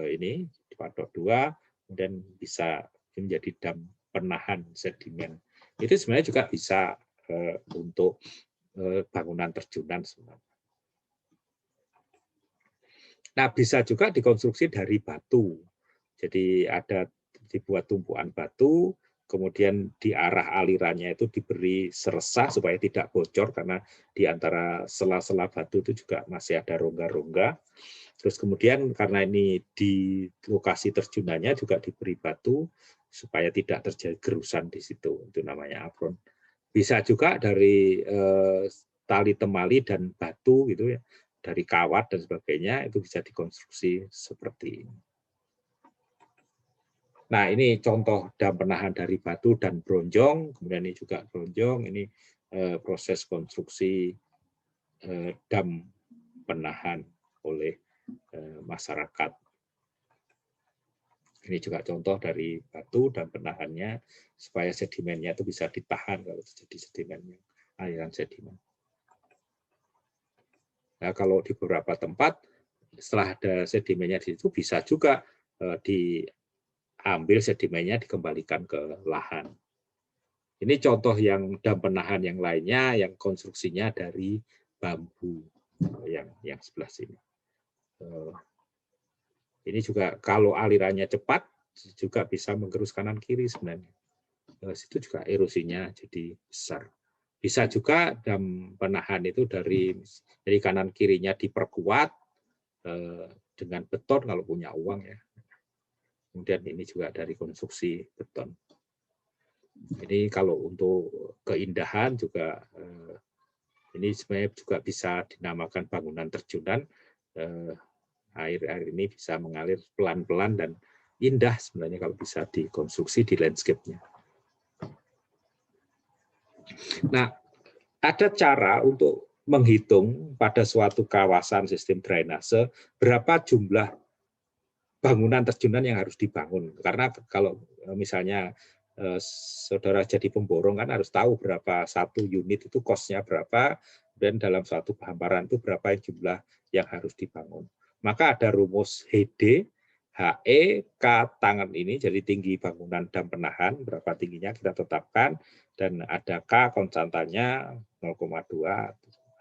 ini patok 2, kemudian bisa menjadi dam penahan sedimen. Itu sebenarnya juga bisa untuk bangunan terjunan sebenarnya. Nah, bisa juga dikonstruksi dari batu. Jadi ada dibuat tumpuan batu, kemudian di arah alirannya itu diberi sersa supaya tidak bocor karena di antara sela-sela batu itu juga masih ada rongga-rongga. Terus kemudian karena ini di lokasi terjunannya juga diberi batu supaya tidak terjadi gerusan di situ. Itu namanya apron. Bisa juga dari tali temali dan batu gitu ya, dari kawat dan sebagainya itu bisa dikonstruksi seperti ini. Nah, ini contoh dam penahan dari batu dan bronjong, kemudian ini juga bronjong, ini proses konstruksi dam penahan oleh masyarakat. Ini juga contoh dari batu dan penahannya supaya sedimennya itu bisa ditahan kalau terjadi sedimennya, aliran sedimen. Nah, kalau di beberapa tempat setelah ada sedimennya di situ bisa juga diambil sedimennya dikembalikan ke lahan. Ini contoh yang dam penahan yang lainnya yang konstruksinya dari bambu yang sebelah sini. Ini juga kalau alirannya cepat juga bisa menggerus kanan kiri sebenarnya. Situ juga erosinya jadi besar. Bisa juga dam penahan itu dari kanan kirinya diperkuat dengan beton kalau punya uang ya. Kemudian ini juga dari konstruksi beton. Ini kalau untuk keindahan juga ini sebenarnya juga bisa dinamakan bangunan terjunan. Air ini bisa mengalir pelan-pelan dan indah sebenarnya kalau bisa dikonstruksi di landscape-nya. Nah, ada cara untuk menghitung pada suatu kawasan sistem drainase berapa jumlah bangunan terjunan yang harus dibangun. Karena kalau misalnya saudara jadi pemborong kan harus tahu berapa satu unit itu cost-nya berapa, dan dalam suatu hamparan itu berapa jumlah yang harus dibangun. Maka ada rumus HD, HE, K tangan ini, jadi tinggi bangunan dam penahan, berapa tingginya kita tetapkan, dan ada K konstantanya 0,2,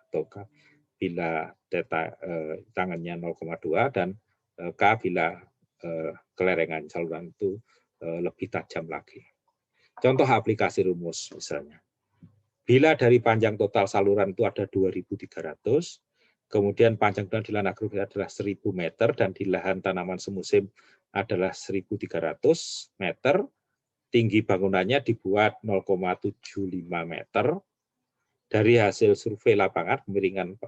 atau K bila data tangannya 0,2, dan K bila kelerengan saluran itu lebih tajam lagi. Contoh aplikasi rumus misalnya. Bila dari panjang total saluran itu ada 2.300, kemudian panjang total di lahan agrofit adalah 1.000 meter, dan di lahan tanaman semusim adalah 1.300 meter, tinggi bangunannya dibuat 0,75 meter. Dari hasil survei lapangan, kemiringan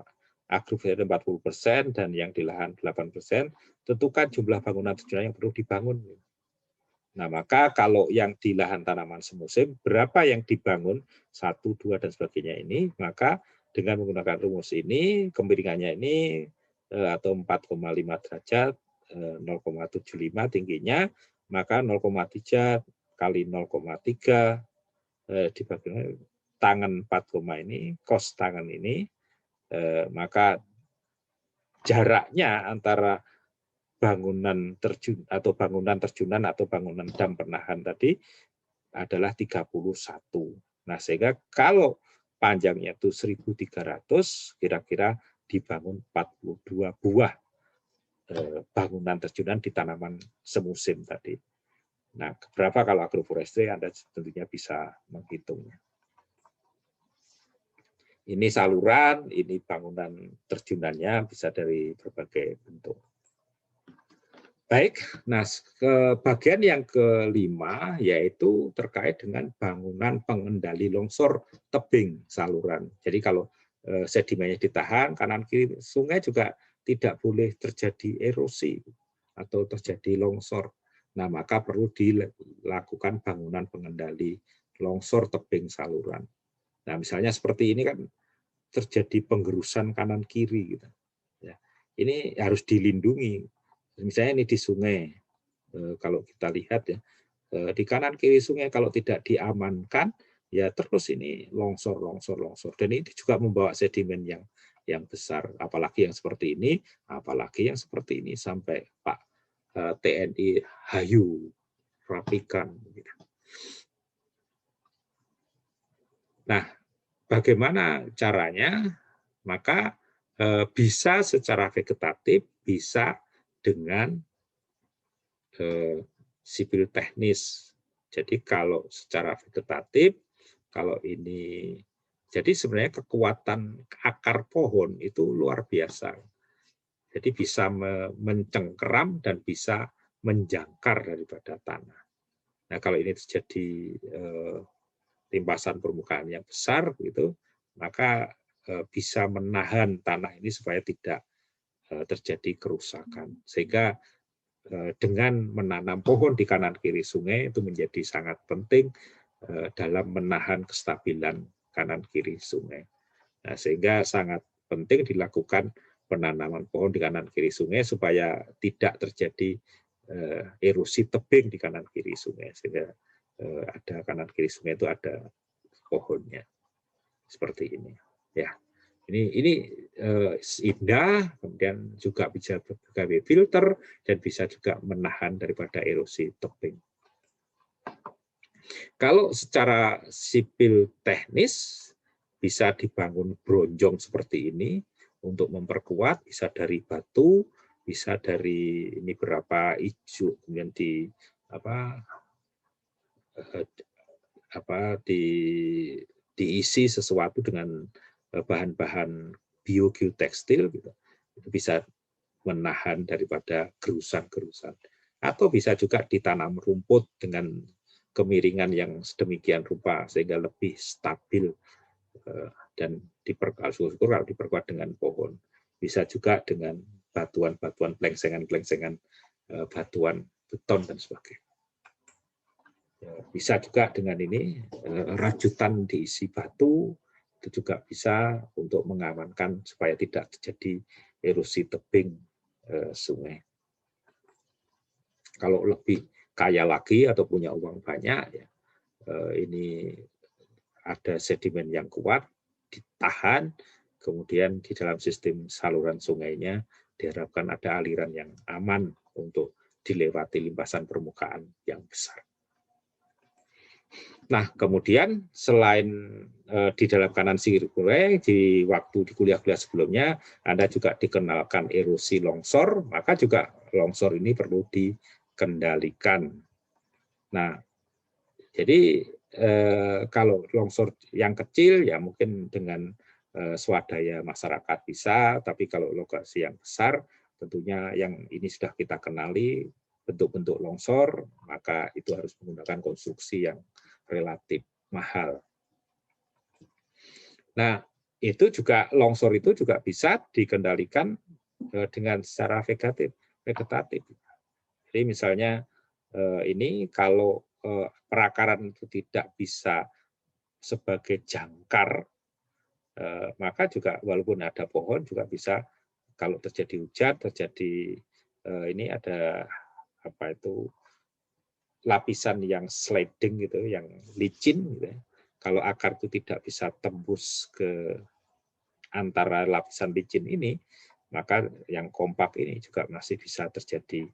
agrofit 40% dan yang di lahan 8%, tentukan jumlah bangunan terjunan yang perlu dibangun. Nah, maka kalau yang di lahan tanaman semusim, berapa yang dibangun, 1, 2, dan sebagainya ini, maka dengan menggunakan rumus ini, kemiringannya ini atau 4,5 derajat, 0,75 tingginya, maka 0,3 kali 0,3 dibagi tangan 4, ini, kos tangan ini, maka jaraknya antara bangunan terjun atau bangunan terjunan atau bangunan dam penahan tadi adalah 31. Nah, sehingga kalau panjangnya itu 1.300, kira-kira dibangun 42 buah bangunan terjunan di tanaman semusim tadi. Nah, berapa kalau agroforestry, Anda tentunya bisa menghitungnya. Ini saluran, ini bangunan terjunannya bisa dari berbagai bentuk. Baik, nah ke bagian yang kelima yaitu terkait dengan bangunan pengendali longsor tebing saluran. Jadi kalau sedimennya ditahan kanan kiri sungai juga tidak boleh terjadi erosi atau terjadi longsor. Nah, maka perlu dilakukan bangunan pengendali longsor tebing saluran. Nah, misalnya seperti ini kan terjadi penggerusan kanan kiri gitu. Ya. Ini harus dilindungi. Misalnya ini di sungai, kalau kita lihat ya, di kanan kiri sungai kalau tidak diamankan, ya terus ini longsor. Dan ini juga membawa sedimen yang besar, apalagi yang seperti ini, sampai Pak TNI Hayu rapikan. Nah, bagaimana caranya? Maka bisa secara vegetatif, bisa dengan sipil teknis. Jadi kalau secara vegetatif, kalau ini, jadi sebenarnya kekuatan akar pohon itu luar biasa. Jadi bisa mencengkeram dan bisa menjangkar daripada tanah. Nah, kalau ini terjadi limpasan permukaan yang besar, gitu, maka bisa menahan tanah ini supaya tidak terjadi kerusakan. Sehingga dengan menanam pohon di kanan kiri sungai itu menjadi sangat penting dalam menahan kestabilan kanan kiri sungai. Nah, sehingga sangat penting dilakukan penanaman pohon di kanan kiri sungai supaya tidak terjadi erosi tebing di kanan kiri sungai, sehingga ada kanan kiri sungai itu ada pohonnya seperti ini. Ya. Ini indah, kemudian juga bisa sebagai filter dan bisa juga menahan daripada erosi tebing. Kalau secara sipil teknis bisa dibangun bronjong seperti ini untuk memperkuat, bisa dari batu, bisa dari ini berapa hijau, kemudian diisi sesuatu dengan bahan-bahan biogeotekstil, gitu. Itu bisa menahan daripada gerusan-gerusan. Atau bisa juga ditanam rumput dengan kemiringan yang sedemikian rupa sehingga lebih stabil dan diperkuat dengan pohon. Bisa juga dengan batuan-batuan plengsengan-plengsengan batuan beton dan sebagainya. Bisa juga dengan ini rajutan diisi batu, itu juga bisa untuk mengamankan supaya tidak terjadi erosi tebing sungai. Kalau lebih kaya lagi atau punya uang banyak, ya, ini ada sedimen yang kuat, ditahan, kemudian di dalam sistem saluran sungainya diharapkan ada aliran yang aman untuk dilewati limpasan permukaan yang besar. Nah, kemudian selain di dalam kanan sirkuler, di kuliah-kuliah sebelumnya, Anda juga dikenalkan erosi longsor, maka juga longsor ini perlu dikendalikan. Nah, jadi kalau longsor yang kecil, ya mungkin dengan swadaya masyarakat bisa, tapi kalau lokasi yang besar, tentunya yang ini sudah kita kenali, bentuk-bentuk longsor, maka itu harus menggunakan konstruksi yang relatif mahal. Nah, itu juga longsor itu juga bisa dikendalikan dengan secara vegetatif. Jadi misalnya ini kalau perakaran itu tidak bisa sebagai jangkar, maka juga walaupun ada pohon juga bisa kalau terjadi hujan, terjadi ini ada apa itu lapisan yang sliding gitu, yang licin gitu ya. Kalau akar itu tidak bisa tembus ke antara lapisan licin ini, maka yang kompak ini juga masih bisa terjadi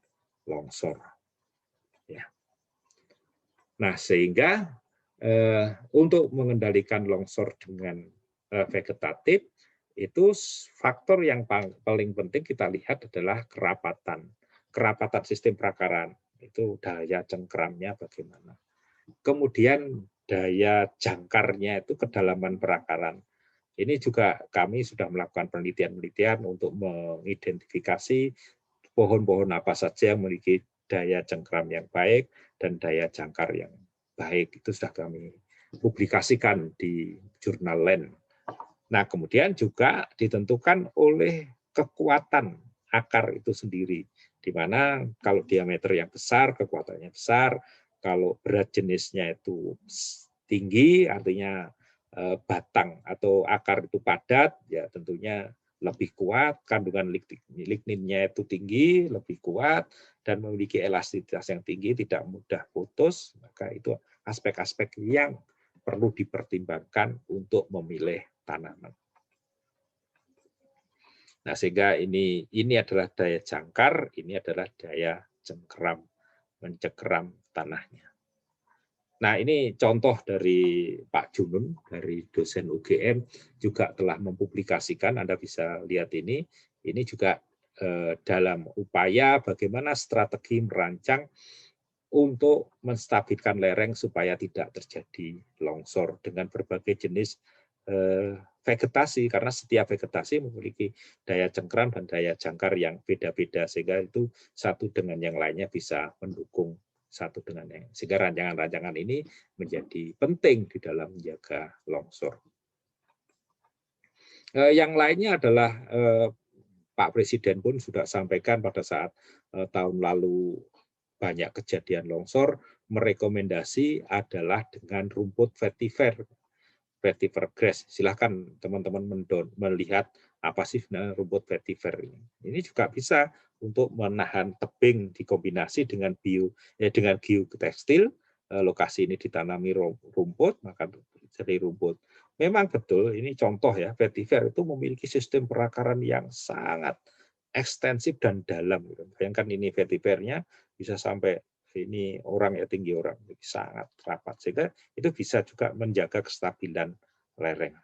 longsor. Ya. Nah, sehingga untuk mengendalikan longsor dengan vegetatif, itu faktor yang paling penting kita lihat adalah kerapatan. Kerapatan sistem perakaran, itu daya cengkeramnya bagaimana. Kemudian daya jangkarnya itu kedalaman perakaran. Ini juga kami sudah melakukan penelitian-penelitian untuk mengidentifikasi pohon-pohon apa saja yang memiliki daya cengkeram yang baik dan daya jangkar yang baik. Itu sudah kami publikasikan di jurnal Land. Nah, kemudian juga ditentukan oleh kekuatan akar itu sendiri, di mana kalau diameter yang besar, kekuatannya besar, kalau berat jenisnya itu tinggi, artinya batang atau akar itu padat, ya tentunya lebih kuat, kandungan ligninnya itu tinggi, lebih kuat, dan memiliki elastisitas yang tinggi, tidak mudah putus, maka itu aspek-aspek yang perlu dipertimbangkan untuk memilih tanaman. Nah, sehingga ini adalah daya jangkar, ini adalah daya cengkeram, mencengkeram tanahnya. Nah, ini contoh dari Pak Junun, dari dosen UGM, juga telah mempublikasikan, Anda bisa lihat ini juga dalam upaya bagaimana strategi merancang untuk menstabilkan lereng supaya tidak terjadi longsor dengan berbagai jenis vegetasi, karena setiap vegetasi memiliki daya cengkeram dan daya jangkar yang beda-beda, sehingga itu satu dengan yang lainnya bisa mendukung satu dengan yang lain. Sehingga rancangan-rancangan ini menjadi penting di dalam menjaga longsor. Yang lainnya adalah Pak Presiden pun sudah sampaikan pada saat tahun lalu banyak kejadian longsor, merekomendasi adalah dengan rumput vetiver grass. Silahkan teman-teman melihat apa sih rumput vetiver ini. Ini juga bisa untuk menahan tebing dikombinasi dengan geotekstil. Lokasi ini ditanami rumput, maka jadi rumput. Memang betul, ini contoh ya, vetiver itu memiliki sistem perakaran yang sangat ekstensif dan dalam. Bayangkan ini vetivernya bisa sampai ini orang ya, tinggi orang, sangat rapat, sehingga itu bisa juga menjaga kestabilan lereng.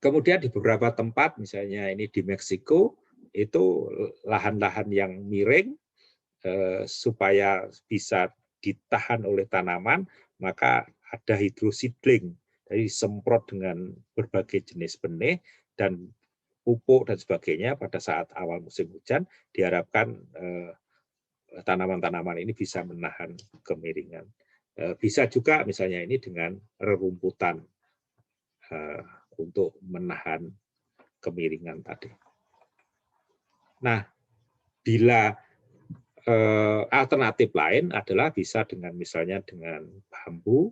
Kemudian di beberapa tempat, misalnya ini di Meksiko, itu lahan-lahan yang miring supaya bisa ditahan oleh tanaman, maka ada hydroseedling, jadi semprot dengan berbagai jenis benih dan pupuk dan sebagainya pada saat awal musim hujan, diharapkan tanaman-tanaman ini bisa menahan kemiringan. Bisa juga misalnya ini dengan rerumputan untuk menahan kemiringan tadi. Nah, bila alternatif lain adalah bisa dengan misalnya dengan bambu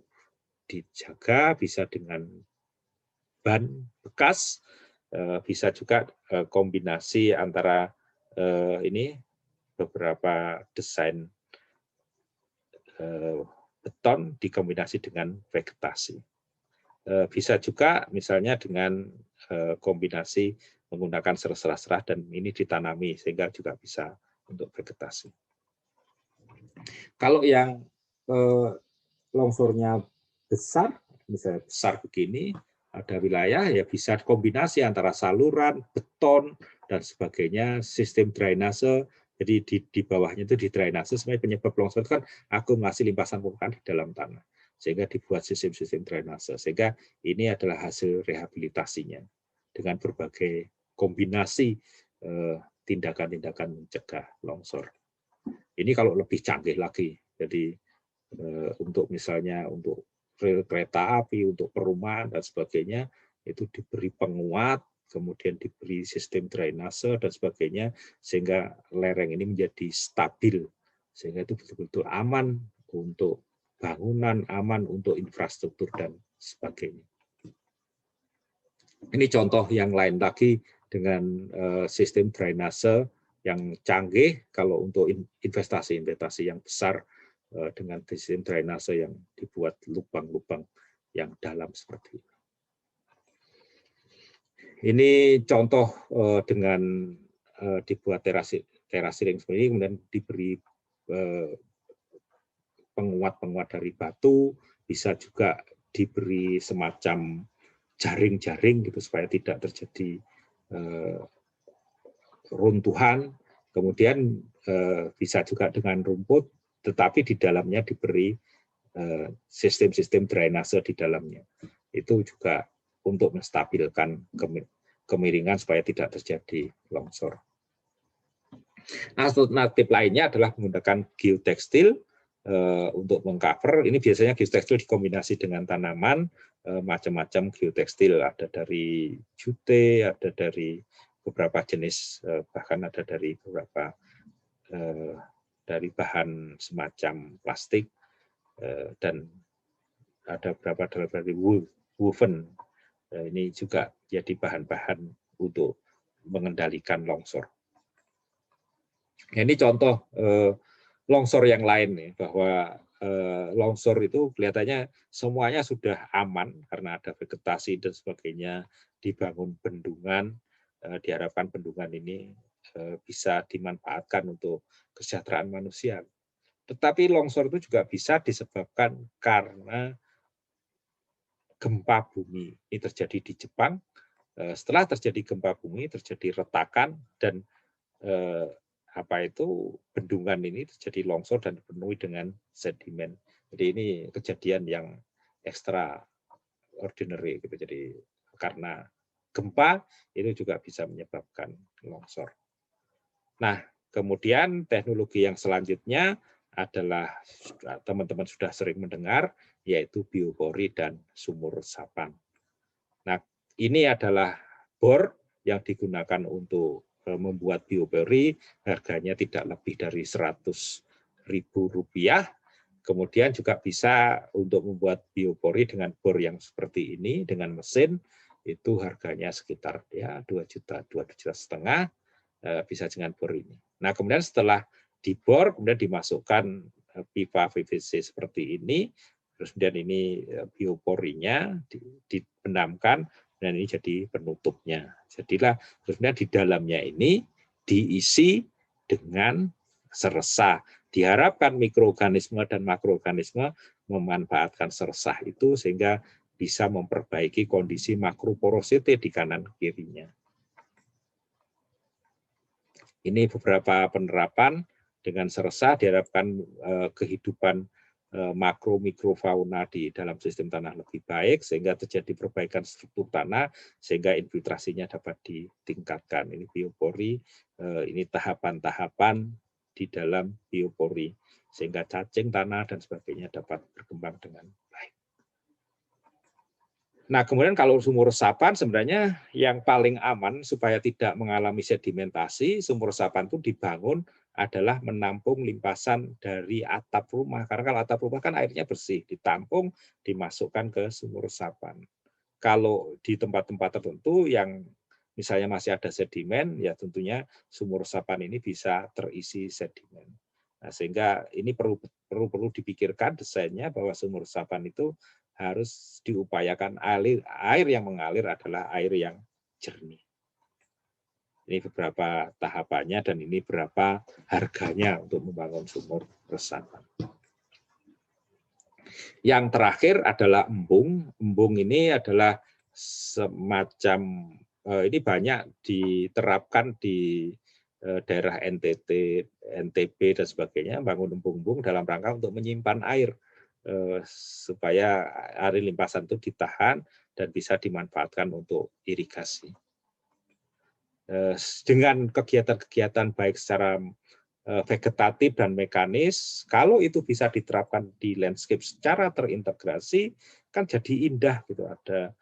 dijaga, bisa dengan ban bekas, bisa juga kombinasi antara ini beberapa desain beton dikombinasi dengan vegetasi. Bisa juga misalnya dengan kombinasi menggunakan serah-serah dan ini ditanami sehingga juga bisa untuk vegetasi. Kalau yang longsornya besar, misalnya besar begini, ada wilayah ya bisa kombinasi antara saluran, beton dan sebagainya, sistem drainase. Jadi di bawahnya itu di drainase, sebenarnya penyebab longsor itu kan akumulasi limpasan permukaan di dalam tanah, sehingga dibuat sistem-sistem drainase. Sehingga ini adalah hasil rehabilitasinya dengan berbagai kombinasi tindakan-tindakan mencegah longsor. Ini kalau lebih canggih lagi, jadi untuk misalnya untuk rel kereta api, untuk perumahan dan sebagainya, itu diberi penguat, kemudian diberi sistem drainase dan sebagainya, sehingga lereng ini menjadi stabil sehingga itu betul-betul aman untuk bangunan, aman untuk infrastruktur dan sebagainya. Ini contoh yang lain lagi dengan sistem drainase yang canggih. Kalau untuk investasi-investasi yang besar dengan sistem drainase yang dibuat lubang-lubang yang dalam seperti ini. Ini contoh dengan dibuat terasering seperti ini, kemudian diberi penguat-penguat dari batu, bisa juga diberi semacam jaring-jaring gitu supaya tidak terjadi runtuhan. Kemudian bisa juga dengan rumput, tetapi di dalamnya diberi sistem-sistem drainase di dalamnya. Itu juga untuk menstabilkan kemiringan supaya tidak terjadi longsor. Alternatif lainnya adalah menggunakan geotekstil untuk mengcover. Ini biasanya geotekstil dikombinasi dengan tanaman, macam-macam geotekstil. Ada dari jute, ada dari beberapa jenis, bahkan ada dari beberapa dari bahan semacam plastik, dan ada beberapa dari woven. Ini juga jadi bahan-bahan untuk mengendalikan longsor. Ini contoh longsor yang lain nih, bahwa longsor itu kelihatannya semuanya sudah aman karena ada vegetasi dan sebagainya, dibangun bendungan, diharapkan bendungan ini bisa dimanfaatkan untuk kesejahteraan manusia. Tetapi longsor itu juga bisa disebabkan karena gempa bumi. Ini terjadi di Jepang. Setelah terjadi gempa bumi, terjadi retakan dan bendungan ini terjadi longsor dan dipenuhi dengan sedimen. Jadi ini kejadian yang extraordinary gitu. Jadi karena gempa itu juga bisa menyebabkan longsor. Nah, kemudian teknologi yang selanjutnya adalah teman-teman sudah sering mendengar, yaitu biopori dan sumur resapan. Nah, ini adalah bor yang digunakan untuk membuat biopori, harganya tidak lebih dari Rp100.000. Kemudian juga bisa untuk membuat biopori dengan bor yang seperti ini, dengan mesin, itu harganya sekitar ya 2 juta, 2,5 juta, bisa dengan bor ini. Nah, kemudian setelah dibor, kemudian dimasukkan pipa PVC seperti ini, terus kemudian ini bioporinya dibenamkan, dan ini jadi penutupnya. Jadilah terus kemudian di dalamnya ini diisi dengan seresah. Diharapkan mikroorganisme dan makroorganisme memanfaatkan seresah itu sehingga bisa memperbaiki kondisi makroporosity di kanan kirinya. Ini beberapa penerapan dengan seresah, diharapkan kehidupan makro mikrofauna di dalam sistem tanah lebih baik sehingga terjadi perbaikan struktur tanah sehingga infiltrasinya dapat ditingkatkan. Ini biopori, ini tahapan-tahapan di dalam biopori sehingga cacing tanah dan sebagainya dapat berkembang dengan baik. Nah, kemudian kalau sumur resapan sebenarnya yang paling aman supaya tidak mengalami sedimentasi, sumur resapan itu dibangun adalah menampung limpasan dari atap rumah. Karena kalau atap rumah kan airnya bersih, ditampung, dimasukkan ke sumur resapan. Kalau di tempat-tempat tertentu yang misalnya masih ada sedimen, ya tentunya sumur resapan ini bisa terisi sedimen. Nah, sehingga ini perlu dipikirkan desainnya bahwa sumur resapan itu harus diupayakan air yang mengalir adalah air yang jernih. Ini beberapa tahapannya dan ini berapa harganya untuk membangun sumur resapan. Yang terakhir adalah embung. Embung ini adalah semacam, ini banyak diterapkan di daerah NTT, NTB dan sebagainya, bangun embung-embung dalam rangka untuk menyimpan air supaya air limpasan itu ditahan dan bisa dimanfaatkan untuk irigasi. Dengan kegiatan-kegiatan baik secara vegetatif dan mekanis, kalau itu bisa diterapkan di landscape secara terintegrasi, kan jadi indah gitu. Ada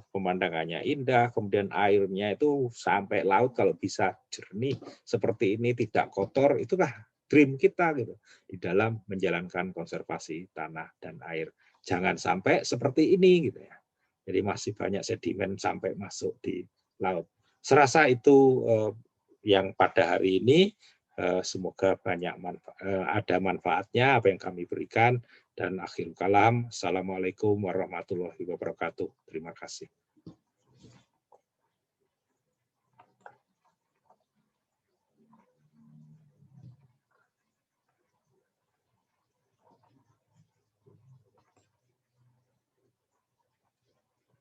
pemandangannya indah, kemudian airnya itu sampai laut kalau bisa jernih seperti ini, tidak kotor, itulah dream kita gitu di dalam menjalankan konservasi tanah dan air. Jangan sampai seperti ini gitu ya. Jadi masih banyak sedimen sampai masuk di laut. Serasa itu yang pada hari ini. Semoga ada manfaatnya apa yang kami berikan. Dan akhir kalam, Assalamualaikum warahmatullahi wabarakatuh. Terima kasih.